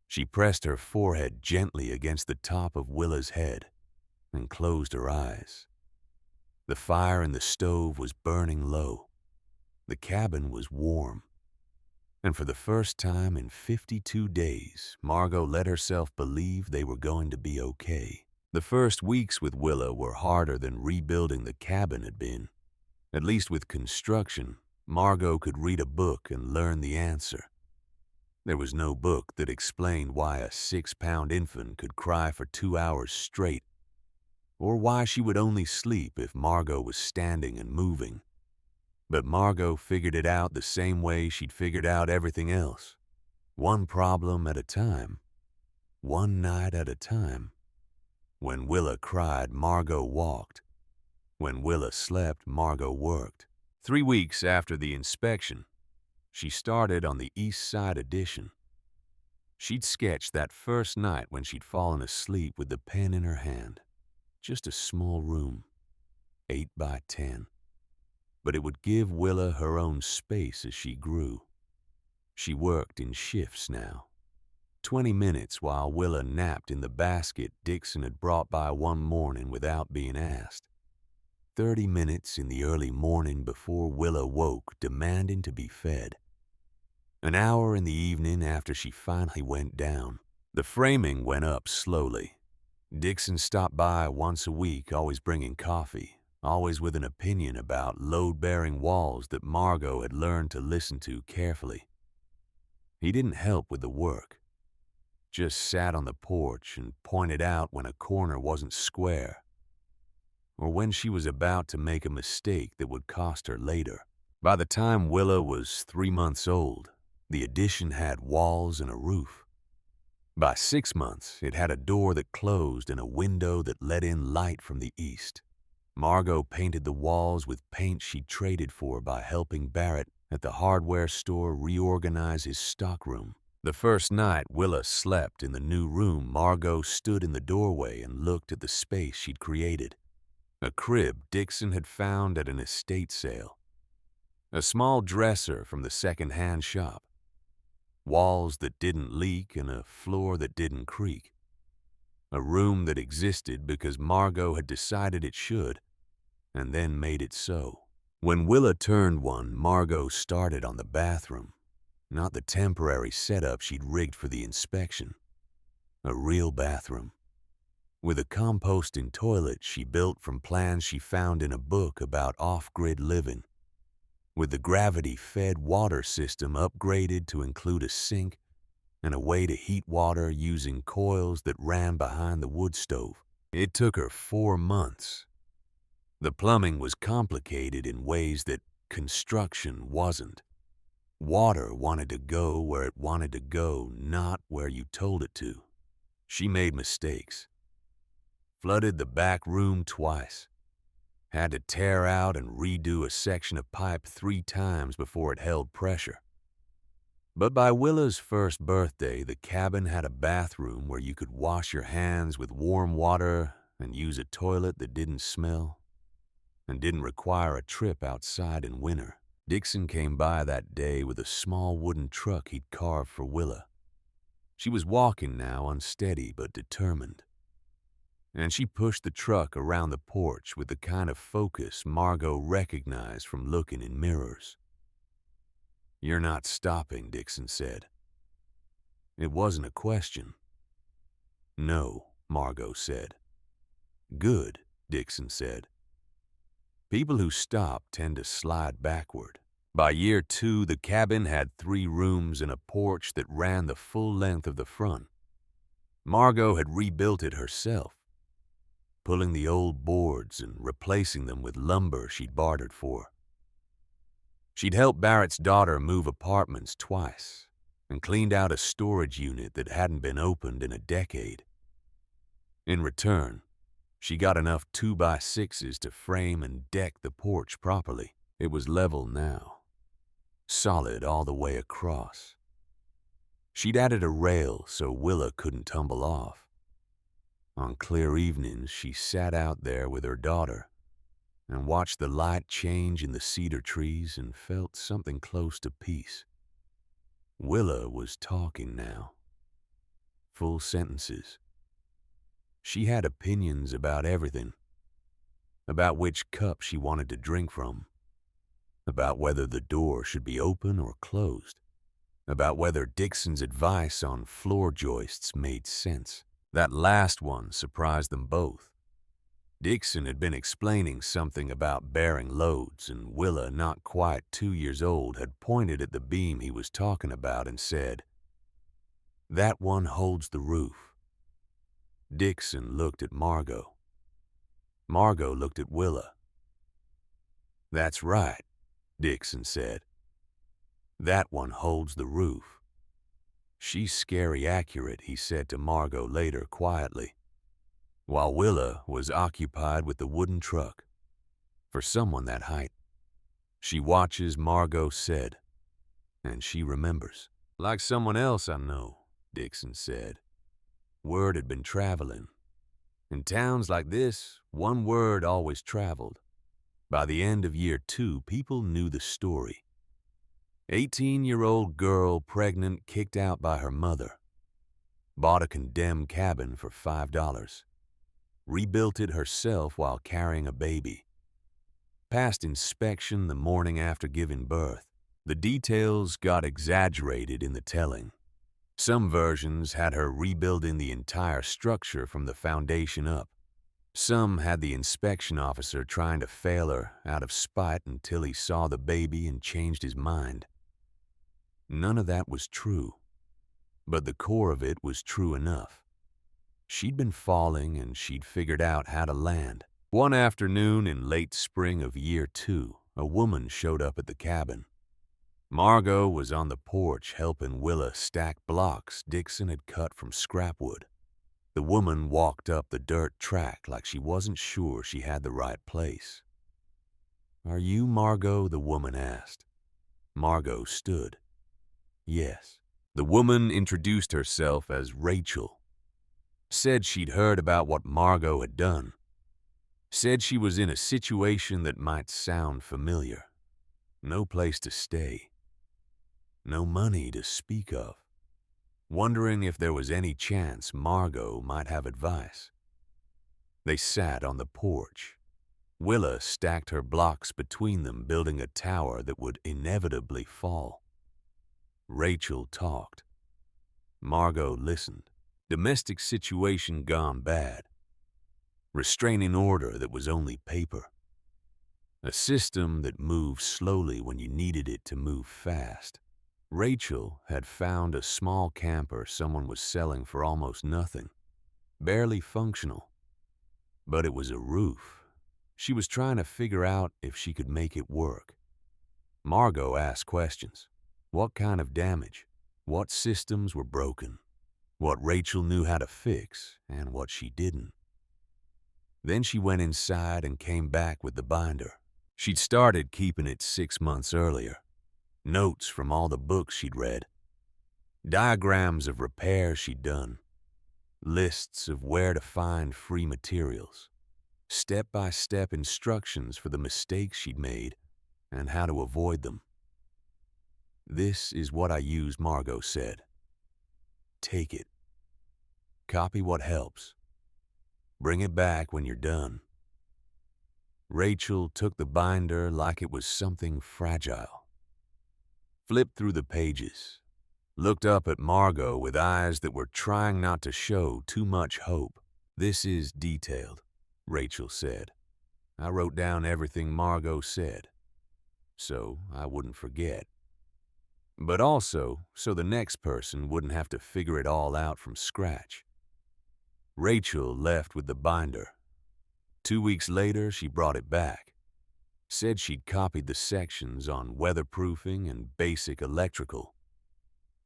S1: She pressed her forehead gently against the top of Willa's head and closed her eyes. The fire in the stove was burning low. The cabin was warm. And for the first time in 52 days, Margot let herself believe they were going to be okay. The first weeks with Willa were harder than rebuilding the cabin had been. At least with construction, Margot could read a book and learn the answer. There was no book that explained why a 6-pound infant could cry for 2 hours straight, or why she would only sleep if Margot was standing and moving. But Margot figured it out the same way she'd figured out everything else. One problem at a time. One night at a time. When Willa cried, Margot walked. When Willa slept, Margot worked. 3 weeks after the inspection, she started on the East Side addition. She'd sketched that first night when she'd fallen asleep with the pen in her hand. Just a small room, 8 by 10. But it would give Willa her own space as she grew. She worked in shifts now. 20 minutes while Willa napped in the basket Dixon had brought by one morning without being asked. 30 minutes in the early morning before Willa woke, demanding to be fed. An hour in the evening after she finally went down. The framing went up slowly. Dixon stopped by once a week, always bringing coffee, always with an opinion about load-bearing walls that Margot had learned to listen to carefully. He didn't help with the work, just sat on the porch and pointed out when a corner wasn't square, or when she was about to make a mistake that would cost her later. By the time Willa was 3 months old, the addition had walls and a roof. By 6 months, it had a door that closed and a window that let in light from the east. Margot painted the walls with paint she'd traded for by helping Barrett at the hardware store reorganize his stockroom. The first night Willa slept in the new room, Margot stood in the doorway and looked at the space she'd created. A crib Dixon had found at an estate sale. A small dresser from the second-hand shop. Walls that didn't leak and a floor that didn't creak. A room that existed because Margot had decided it should, and then made it so. When Willa turned one, Margot started on the bathroom, not the temporary setup she'd rigged for the inspection. A real bathroom, with a composting toilet she built from plans she found in a book about off-grid living, with the gravity-fed water system upgraded to include a sink and a way to heat water using coils that ran behind the wood stove. It took her 4 months. The plumbing was complicated in ways that construction wasn't. Water wanted to go where it wanted to go, not where you told it to. She made mistakes. Flooded the back room twice. Had to tear out and redo a section of pipe 3 times before it held pressure. But by Willa's first birthday, the cabin had a bathroom where you could wash your hands with warm water and use a toilet that didn't smell and didn't require a trip outside in winter. Dixon came by that day with a small wooden truck he'd carved for Willa. She was walking now, unsteady but determined. And she pushed the truck around the porch with the kind of focus Margot recognized from looking in mirrors. "You're not stopping," Dixon said. It wasn't a question. "No," Margot said. "Good," Dixon said. People who stop tend to slide backward. By year 2, the cabin had 3 rooms and a porch that ran the full length of the front. Margot had rebuilt it herself, pulling the old boards and replacing them with lumber she'd bartered for. She'd helped Barrett's daughter move apartments twice and cleaned out a storage unit that hadn't been opened in a decade. In return, she got enough 2x6s to frame and deck the porch properly. It was level now, solid all the way across. She'd added a rail so Willa couldn't tumble off. On clear evenings, she sat out there with her daughter and watched the light change in the cedar trees and felt something close to peace. Willa was talking now. Full sentences. She had opinions about everything. About which cup she wanted to drink from. About whether the door should be open or closed. About whether Dixon's advice on floor joists made sense. That last one surprised them both. Dixon had been explaining something about bearing loads, and Willa, not quite 2 years old, had pointed at the beam he was talking about and said, "That one holds the roof." Dixon looked at Margot. Margot looked at Willa. "That's right," Dixon said. "That one holds the roof." "She's scary accurate," he said to Margot later quietly, while Willa was occupied with the wooden truck. For someone that height. She watches, Margot said, and she remembers. "Like someone else I know," Dixon said. Word had been traveling. In towns like this, one word always traveled. By the end of year 2, people knew the story. 18-year-old girl pregnant, kicked out by her mother. Bought a condemned cabin for $5. Rebuilt it herself while carrying a baby. Passed inspection the morning after giving birth. The details got exaggerated in the telling. Some versions had her rebuilding the entire structure from the foundation up. Some had the inspection officer trying to fail her out of spite until he saw the baby and changed his mind. None of that was true, but the core of it was true enough. She'd been falling and she'd figured out how to land. One afternoon in late spring of year 2, a woman showed up at the cabin. Margot was on the porch helping Willa stack blocks Dixon had cut from scrap wood. The woman walked up the dirt track like she wasn't sure she had the right place. "Are you Margot?" the woman asked. Margot stood. "Yes." The woman introduced herself as Rachel. Said she'd heard about what Margot had done. Said she was in a situation that might sound familiar. no place to stay, no money to speak of. Wondering if there was any chance Margot might have advice. They sat on the porch. Willa stacked her blocks between them, building a tower that would inevitably fall. Rachel talked. Margot listened. Domestic situation gone bad. Restraining order that was only paper. A system that moved slowly when you needed it to move fast. Rachel had found a small camper someone was selling for almost nothing. Barely functional. But it was a roof. She was trying to figure out if she could make it work. Margot asked questions. What kind of damage? What systems were broken? What Rachel knew how to fix and what she didn't. Then she went inside and came back with the binder. She'd started keeping it 6 months earlier. Notes from all the books she'd read. Diagrams of repairs she'd done. Lists of where to find free materials. Step-by-step instructions for the mistakes she'd made and how to avoid them. This is what I use, Margot said. Take it. Copy what helps. Bring it back when you're done. Rachel took the binder like it was something fragile. Flipped through the pages. Looked up at Margot with eyes that were trying not to show too much hope. This is detailed, Rachel said. I wrote down everything Margot said, so I wouldn't forget. But also so the next person wouldn't have to figure it all out from scratch. Rachel left with the binder. 2 weeks later, she brought it back. Said she'd copied the sections on weatherproofing and basic electrical.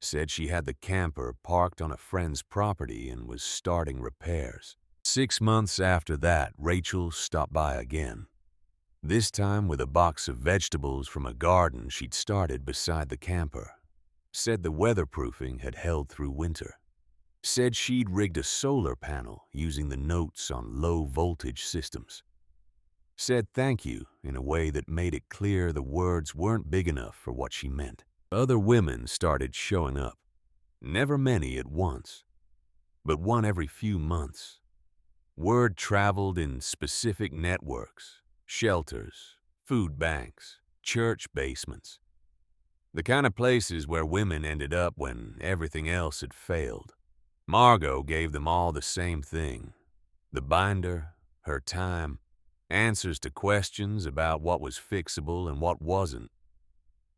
S1: Said she had the camper parked on a friend's property and was starting repairs. 6 months after that, Rachel stopped by again. This time with a box of vegetables from a garden she'd started beside the camper. Said the weatherproofing had held through winter. Said she'd rigged a solar panel using the notes on low-voltage systems. Said thank you in a way that made it clear the words weren't big enough for what she meant. Other women started showing up. Never many at once, but one every few months. Word traveled in specific networks, shelters, food banks, church basements. The kind of places where women ended up when everything else had failed. Margot gave them all the same thing. The binder, her time, answers to questions about what was fixable and what wasn't.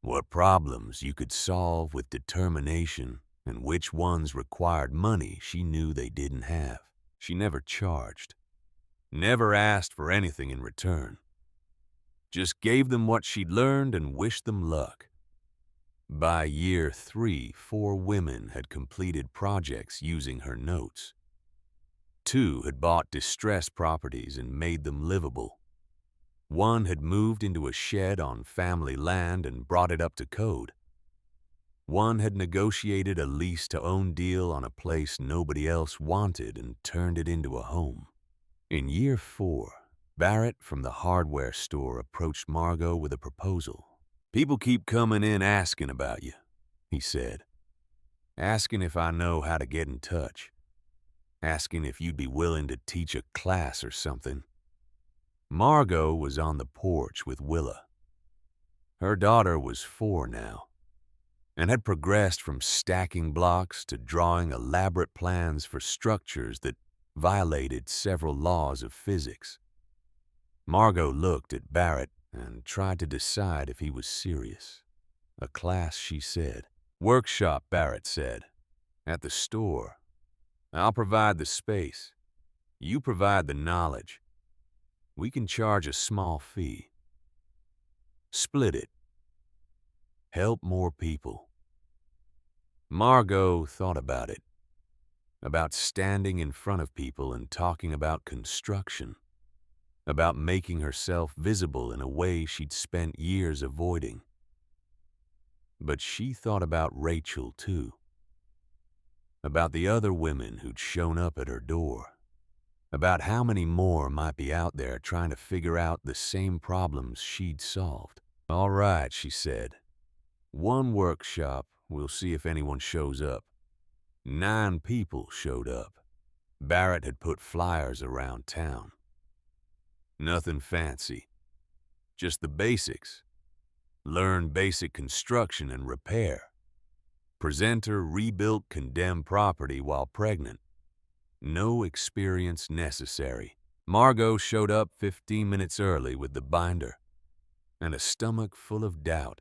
S1: What problems you could solve with determination and which ones required money she knew they didn't have. She never charged. Never asked for anything in return. Just gave them what she'd learned and wished them luck. By year 3, 4 women had completed projects using her notes. 2 had bought distressed properties and made them livable. 1 had moved into a shed on family land and brought it up to code. 1 had negotiated a lease-to-own deal on a place nobody else wanted and turned it into a home. In year 4, Barrett from the hardware store approached Margot with a proposal. People keep coming in asking about you, he said. Asking if I know how to get in touch. Asking if you'd be willing to teach a class or something. Margot was on the porch with Willa. Her daughter was 4 now, and had progressed from stacking blocks to drawing elaborate plans for structures that violated several laws of physics. Margot looked at Barrett and tried to decide if he was serious. A class, she said. Workshop, Barrett said. At the store. I'll provide the space. You provide the knowledge. We can charge a small fee. Split it. Help more people. Margot thought about it. About standing in front of people and talking about construction. About making herself visible in a way she'd spent years avoiding. But she thought about Rachel, too. About the other women who'd shown up at her door. About how many more might be out there trying to figure out the same problems she'd solved. All right, she said. One workshop, we'll see if anyone shows up. 9 people showed up. Barrett had put flyers around town. Nothing fancy. Just the basics. Learn basic construction and repair. Presenter rebuilt condemned property while pregnant. No experience necessary. Margot showed up 15 minutes early with the binder and a stomach full of doubt.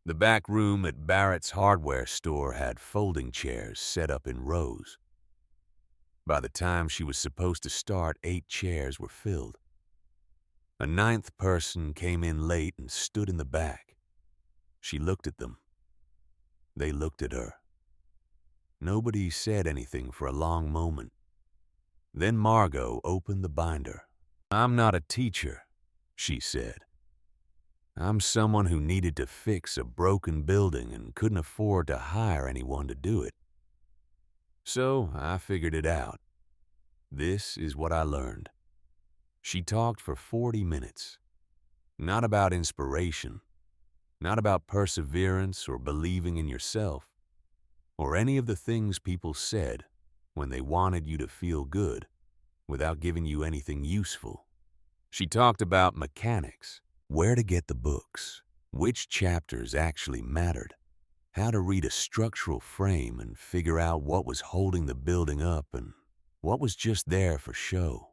S1: The back room at Barrett's hardware store had folding chairs set up in rows. By the time she was supposed to start, 8 chairs were filled. A 9th person came in late and stood in the back. She looked at them. They looked at her. Nobody said anything for a long moment. Then Margot opened the binder. "I'm not a teacher," she said. "I'm someone who needed to fix a broken building and couldn't afford to hire anyone to do it. So I figured it out. This is what I learned." She talked for 40 minutes. Not about inspiration, not about perseverance or believing in yourself, or any of the things people said when they wanted you to feel good without giving you anything useful. She talked about mechanics, where to get the books, which chapters actually mattered, how to read a structural frame and figure out what was holding the building up and what was just there for show,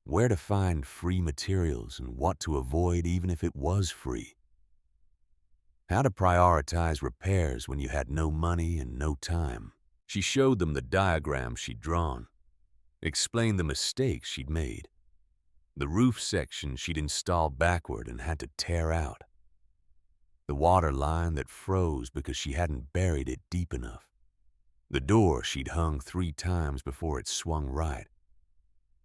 S1: where to find free materials and what to avoid even if it was free, how to prioritize repairs when you had no money and no time. She showed them the diagrams she'd drawn, explained the mistakes she'd made, the roof section she'd installed backward and had to tear out, the water line that froze because she hadn't buried it deep enough, the door she'd hung 3 times before it swung right.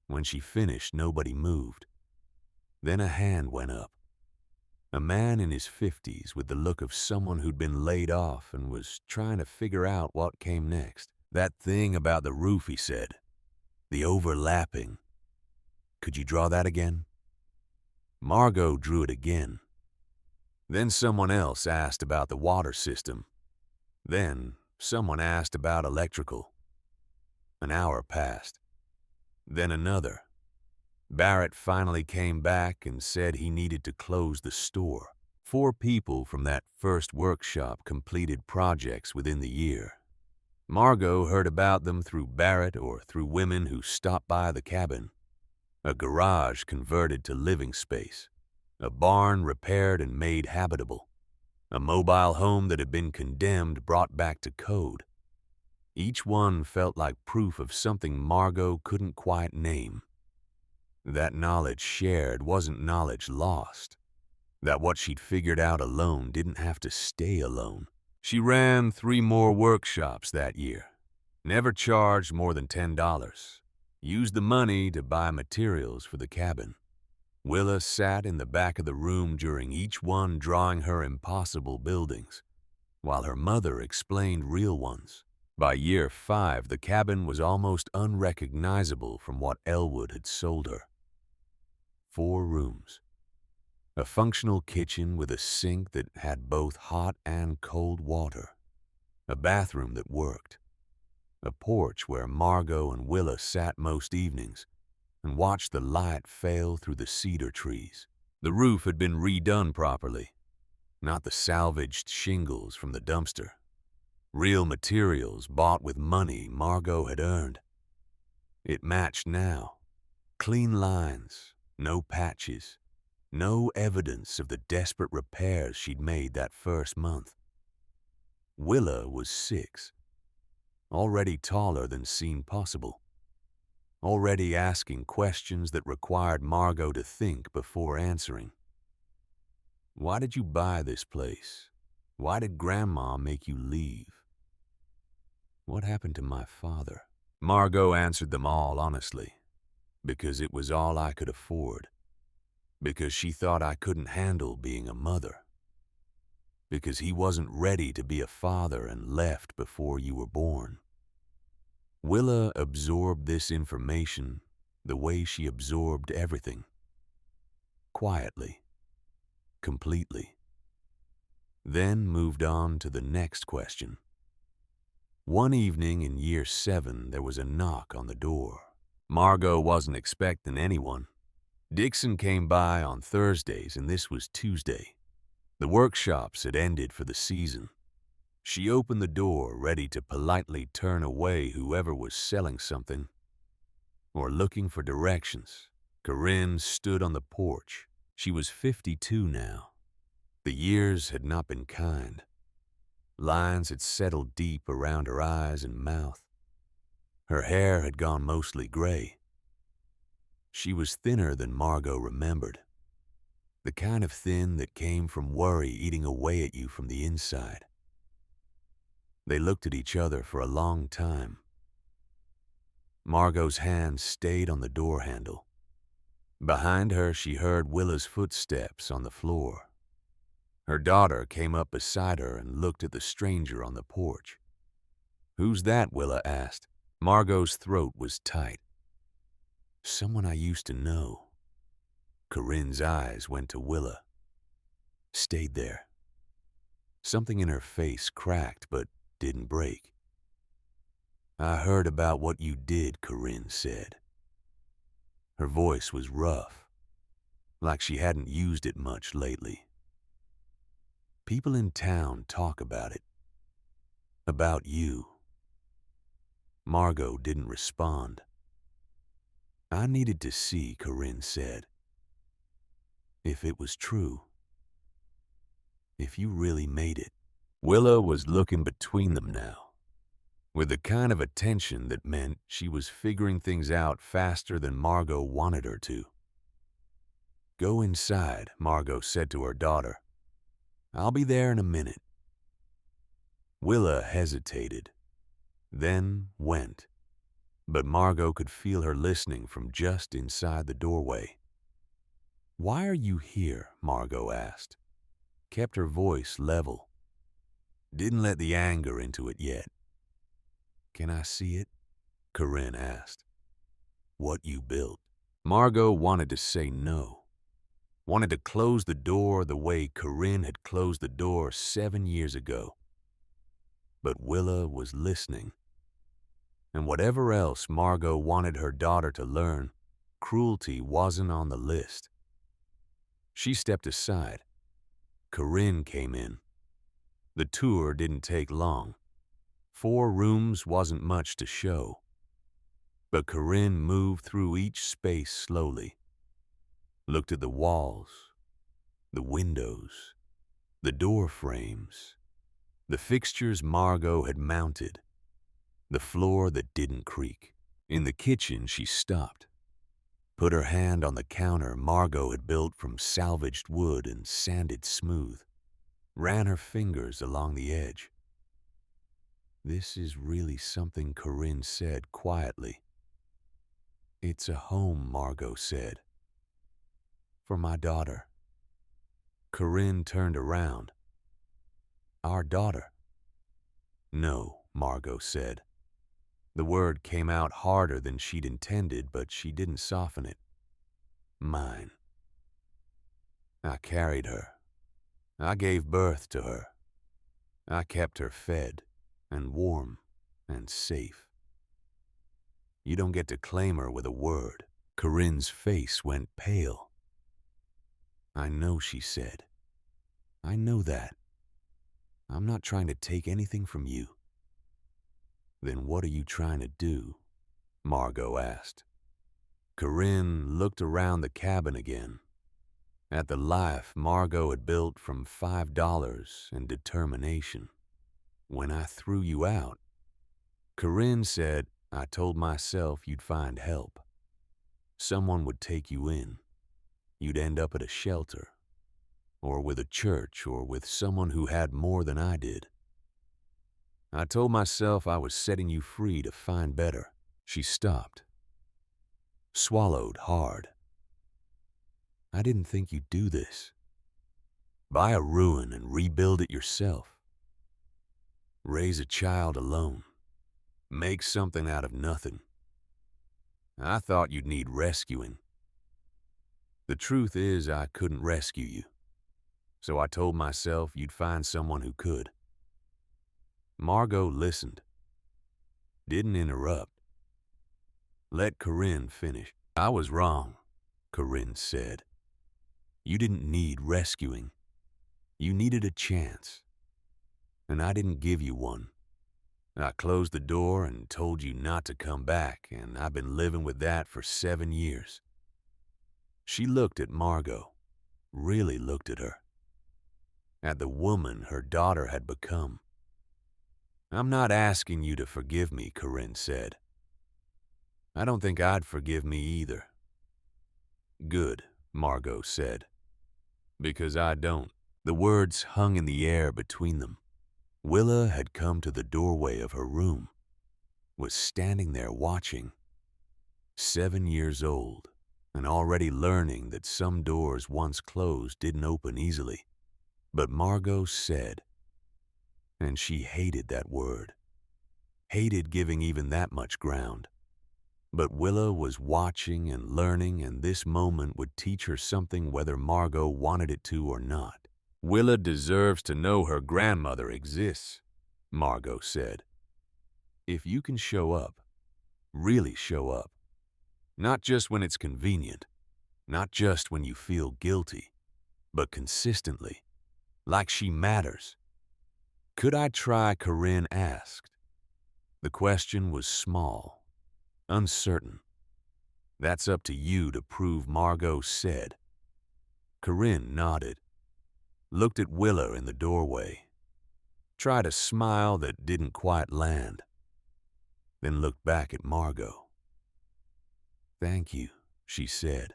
S1: When she finished, nobody moved. Then a hand went up. A man in his 50s with the look of someone who'd been laid off and was trying to figure out what came next. "That thing about the roof," he said. "The overlapping. Could you draw that again?" Margot drew it again. Then someone else asked about the water system. Then someone asked about electrical. An hour passed. Then another. Barrett finally came back and said he needed to close the store. 4 people from that first workshop completed projects within the year. Margot heard about them through Barrett or through women who stopped by the cabin. A garage converted to living space. A barn repaired and made habitable. A mobile home that had been condemned brought back to code. Each one felt like proof of something Margot couldn't quite name. That knowledge shared wasn't knowledge lost. That what she'd figured out alone didn't have to stay alone. She ran 3 more workshops that year. Never charged more than $10. Used the money to buy materials for the cabin. Willa sat in the back of the room during each one, drawing her impossible buildings, while her mother explained real ones. By year 5, the cabin was almost unrecognizable from what Elwood had sold her. 4 rooms. A functional kitchen with a sink that had both hot and cold water. A bathroom that worked. A porch where Margot and Willa sat most evenings and watched the light fail through the cedar trees. The roof had been redone properly, not the salvaged shingles from the dumpster. Real materials bought with money Margot had earned. It matched now. Clean lines, no patches, no evidence of the desperate repairs she'd made that first month. Willa was 6, already taller than seemed possible, already asking questions that required Margot to think before answering. "Why did you buy this place? Why did Grandma make you leave? What happened to my father?" Margot answered them all honestly, because it was all I could afford, because she thought I couldn't handle being a mother, because he wasn't ready to be a father and left before you were born. Willa absorbed this information the way she absorbed everything. Quietly. completely. Then moved on to the next question. One evening in year 7, there was a knock on the door. Margot wasn't expecting anyone. Dixon came by on Thursdays, and this was Tuesday. The workshops had ended for the season. She opened the door, ready to politely turn away whoever was selling something or looking for directions. Corinne stood on the porch. She was 52 now. The years had not been kind. Lines had settled deep around her eyes and mouth. Her hair had gone mostly gray. She was thinner than Margot remembered. The kind of thin that came from worry eating away at you from the inside. They looked at each other for a long time. Margot's hand stayed on the door handle. Behind her, she heard Willa's footsteps on the floor. Her daughter came up beside her and looked at the stranger on the porch. "Who's that?" Willa asked. Margot's throat was tight. "Someone I used to know." Corinne's eyes went to Willa. Stayed there. Something in her face cracked but didn't break. "I heard about what you did," Corinne said. Her voice was rough, like she hadn't used it much lately. "People in town talk about it. About you." Margot didn't respond. "I needed to see," Corinne said. "If it was true. If you really made it." Willa was looking between them now, with the kind of attention that meant she was figuring things out faster than Margot wanted her to. "Go inside," Margot said to her daughter. "I'll be there in a minute." Willa hesitated, then went, but Margot could feel her listening from just inside the doorway. "Why are you here?" Margot asked. Kept her voice level. Didn't let the anger into it yet. "Can I see it?" Corinne asked. "What you built." Margot wanted to say no. Wanted to close the door the way Corinne had closed the door 7 years ago. But Willa was listening. And whatever else Margot wanted her daughter to learn, cruelty wasn't on the list. She stepped aside. Corinne came in. The tour didn't take long. 4 rooms wasn't much to show. But Corinne moved through each space slowly. Looked at the walls, the windows, the door frames, the fixtures Margot had mounted, the floor that didn't creak. In the kitchen, she stopped. Put her hand on the counter Margot had built from salvaged wood and sanded smooth. Ran her fingers along the edge. "This is really something," Corinne said quietly. "It's a home," Margot said. "For my daughter." Corinne turned around. "Our daughter?" "No," Margot said. The word came out harder than she'd intended, but she didn't soften it. "Mine. I carried her. I gave birth to her. I kept her fed and warm and safe. You don't get to claim her with a word." Corinne's face went pale. "I know," she said. "I know that. I'm not trying to take anything from you." "Then what are you trying to do?" Margot asked. Corinne looked around the cabin again, at the life Margot had built from $5 and determination. "When I threw you out," Corinne said, "I told myself you'd find help. Someone would take you in. You'd end up at a shelter, or with a church, or with someone who had more than I did. I told myself I was setting you free to find better." She stopped, swallowed hard. "I didn't think you'd do this. Buy a ruin and rebuild it yourself. Raise a child alone. Make something out of nothing. I thought you'd need rescuing. The truth is, I couldn't rescue you. so I told myself you'd find someone who could. Margot listened, didn't interrupt. Let Corinne finish. I was wrong, Corinne said. You didn't need rescuing. You needed a chance. And I didn't give you one. I closed the door and told you not to come back, and I've been living with that for 7 years. She looked at Margot, really looked at her, at the woman her daughter had become. I'm not asking you to forgive me, Corinne said. I don't think I'd forgive me either. Good, Margot said. Because I don't. The words hung in the air between them. Willa had come to the doorway of her room, was standing there watching. 7 years old, and already learning that some doors once closed didn't open easily. But Margot said, and she hated that word, hated giving even that much ground. But Willa was watching and learning, and this moment would teach her something whether Margot wanted it to or not. Willa deserves to know her grandmother exists, Margot said. If you can show up, really show up, not just when it's convenient, not just when you feel guilty, but consistently, like she matters. Could I try? Corinne asked. The question was small, uncertain. That's up to you to prove, Margot said. Corinne nodded, looked at Willa in the doorway, tried a smile that didn't quite land, then looked back at Margot. Thank you, she said,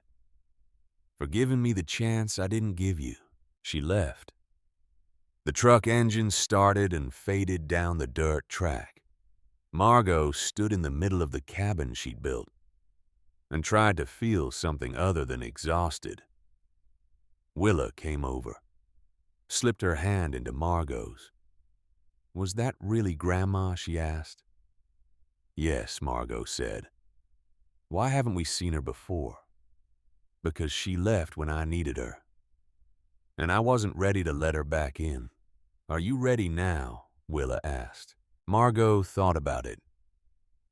S1: for giving me the chance I didn't give you. She left. The truck engine started and faded down the dirt track. Margot stood in the middle of the cabin she'd built and tried to feel something other than exhausted. Willa came over, slipped her hand into Margot's. Was that really Grandma? She asked. Yes, Margot said. Why haven't we seen her before? Because she left when I needed her, and I wasn't ready to let her back in. Are you ready now? Willa asked. Margot thought about it,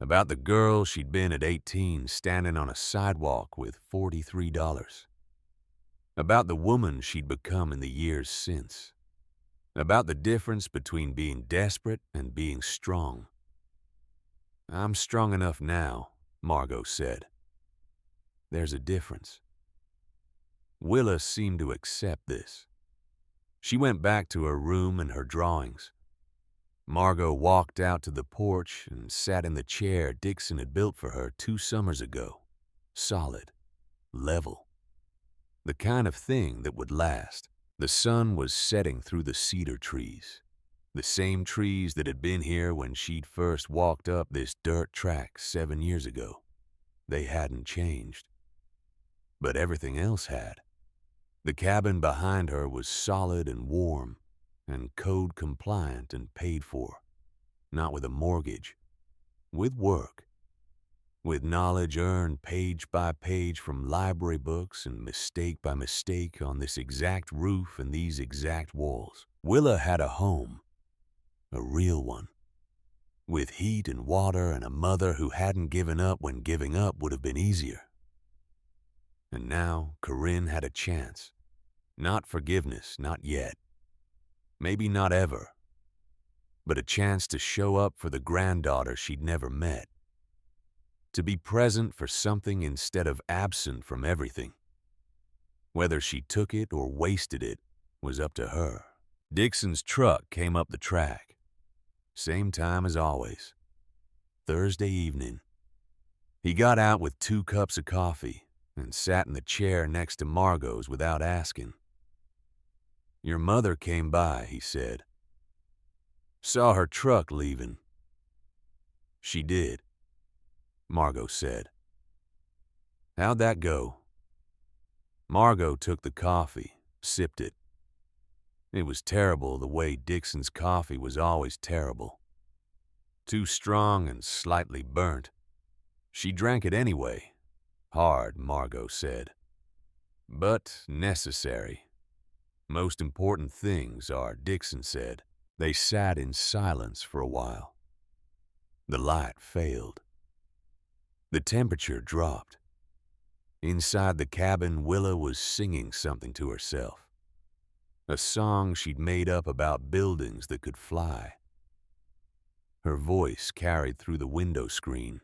S1: about the girl she'd been at 18 standing on a sidewalk with $43, about the woman she'd become in the years since, about the difference between being desperate and being strong. I'm strong enough now, Margot said. There's a difference. Willa seemed to accept this. She went back to her room and her drawings. Margot walked out to the porch and sat in the chair Dixon had built for her 2 summers ago. Solid, level, the kind of thing that would last. The sun was setting through the cedar trees, the same trees that had been here when she'd first walked up this dirt track 7 years ago. They hadn't changed, but everything else had. The cabin behind her was solid and warm, and code compliant and paid for, not with a mortgage, with work, with knowledge earned page by page from library books and mistake by mistake on this exact roof and these exact walls. Willa had a home, a real one, with heat and water and a mother who hadn't given up when giving up would have been easier. And now Corinne had a chance. Not forgiveness, not yet. Maybe not ever. But a chance to show up for the granddaughter she'd never met. To be present for something instead of absent from everything. Whether she took it or wasted it was up to her. Dixon's truck came up the track. Same time as always. Thursday evening. He got out with 2 cups of coffee and sat in the chair next to Margot's without asking. Your mother came by, he said. Saw her truck leaving. She did, Margot said. How'd that go? Margot took the coffee, sipped it. It was terrible the way Dixon's coffee was always terrible. Too strong and slightly burnt. She drank it anyway. Hard, Margot said. But necessary. Most important things are, Dixon said. They sat in silence for a while. The light failed. The temperature dropped. Inside the cabin, Willa was singing something to herself. A song she'd made up about buildings that could fly. Her voice carried through the window screen.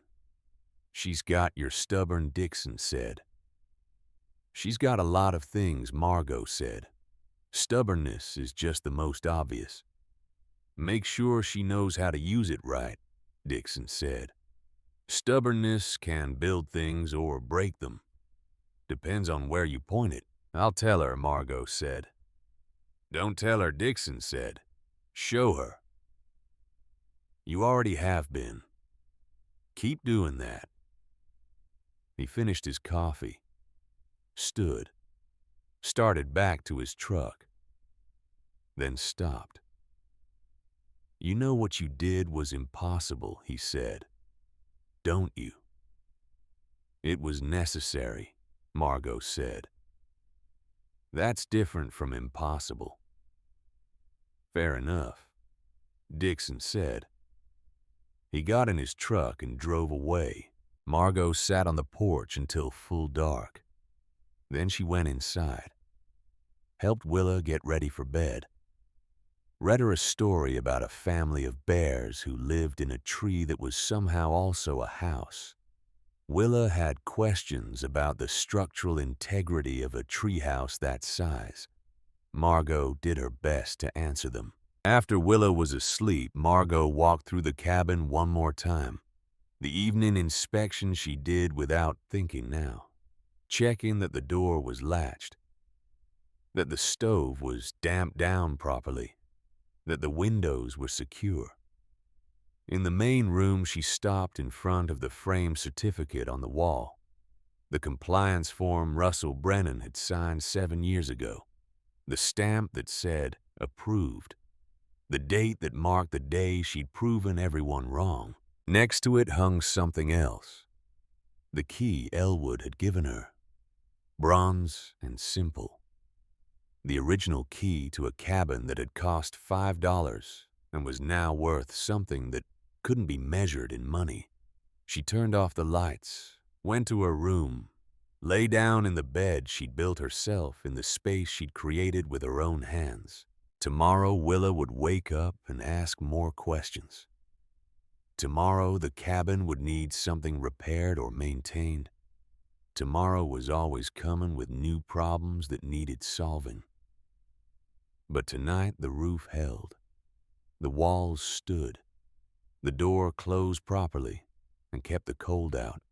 S1: "She's got your stubborn," Dixon said. "She's got a lot of things," Margot said. "Stubbornness is just the most obvious. Make sure she knows how to use it right," Dixon said. "Stubbornness can build things or break them. Depends on where you point it." "I'll tell her," Margot said. "Don't tell her," Dixon said. "Show her. You already have been. Keep doing that." He finished his coffee, stood, started back to his truck, then stopped. "You know what you did was impossible," he said. "Don't you?" "It was necessary," Margot said. "That's different from impossible." "Fair enough," Dixon said. He got in his truck and drove away. Margot sat on the porch until full dark. Then she went inside, helped Willa get ready for bed, read her a story about a family of bears who lived in a tree that was somehow also a house. Willa had questions about the structural integrity of a treehouse that size. Margot did her best to answer them. After Willa was asleep, Margot walked through the cabin one more time. The evening inspection she did without thinking now, checking that the door was latched, that the stove was damped down properly, that the windows were secure. In the main room, she stopped in front of the framed certificate on the wall, the compliance form Russell Brennan had signed 7 years ago, the stamp that said approved, the date that marked the day she'd proven everyone wrong. Next to it hung something else, the key Elwood had given her, bronze and simple. The original key to a cabin that had cost $5 and was now worth something that couldn't be measured in money. She turned off the lights, went to her room, lay down in the bed she'd built herself in the space she'd created with her own hands. Tomorrow, Willa would wake up and ask more questions. Tomorrow, the cabin would need something repaired or maintained. Tomorrow was always coming with new problems that needed solving. But tonight, the roof held. The walls stood. The door closed properly and kept the cold out.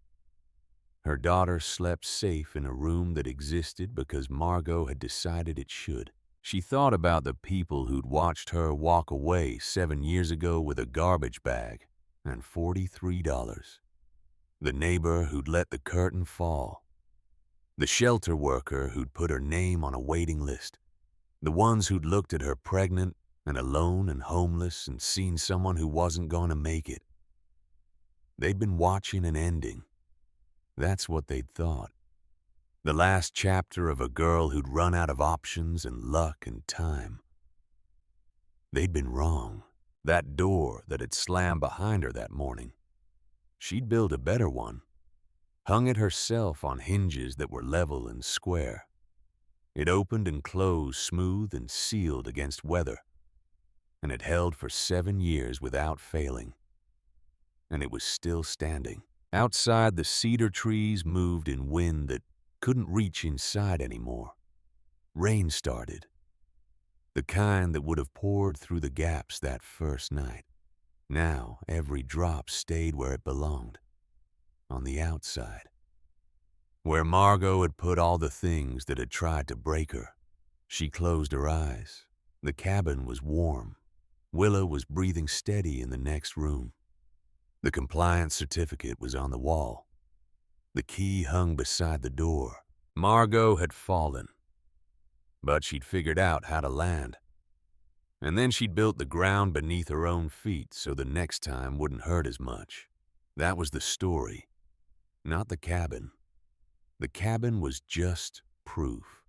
S1: Her daughter slept safe in a room that existed because Margot had decided it should. She thought about the people who'd watched her walk away 7 years ago with a garbage bag and $43. The neighbor who'd let the curtain fall. The shelter worker who'd put her name on a waiting list. The ones who'd looked at her pregnant and alone and homeless and seen someone who wasn't going to make it. They'd been watching an ending. That's what they'd thought. The last chapter of a girl who'd run out of options and luck and time. They'd been wrong. That door that had slammed behind her that morning, she'd built a better one, hung it herself on hinges that were level and square. It opened and closed smooth and sealed against weather, and it held for 7 years without failing. And it was still standing. Outside, the cedar trees moved in wind that couldn't reach inside anymore. Rain started. The kind that would have poured through the gaps that first night. Now, every drop stayed where it belonged, on the outside, where Margot had put all the things that had tried to break her. She closed her eyes. The cabin was warm. Willa was breathing steady in the next room. The compliance certificate was on the wall. The key hung beside the door. Margot had fallen, but she'd figured out how to land. And then she'd built the ground beneath her own feet so the next time wouldn't hurt as much. That was the story, not the cabin. The cabin was just proof.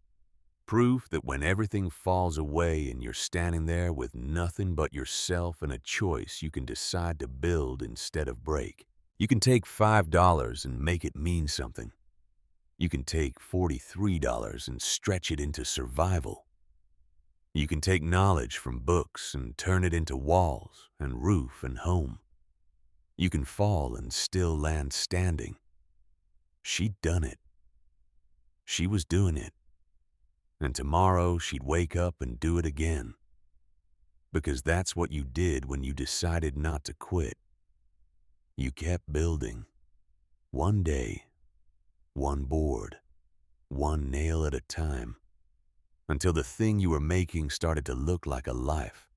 S1: Proof that when everything falls away and you're standing there with nothing but yourself and a choice, you can decide to build instead of break. You can take $5 and make it mean something. You can take $43 and stretch it into survival. You can take knowledge from books and turn it into walls and roof and home. You can fall and still land standing. She'd done it. She was doing it. And tomorrow she'd wake up and do it again. Because that's what you did when you decided not to quit. You kept building. One day, one board, one nail at a time, until the thing you were making started to look like a life.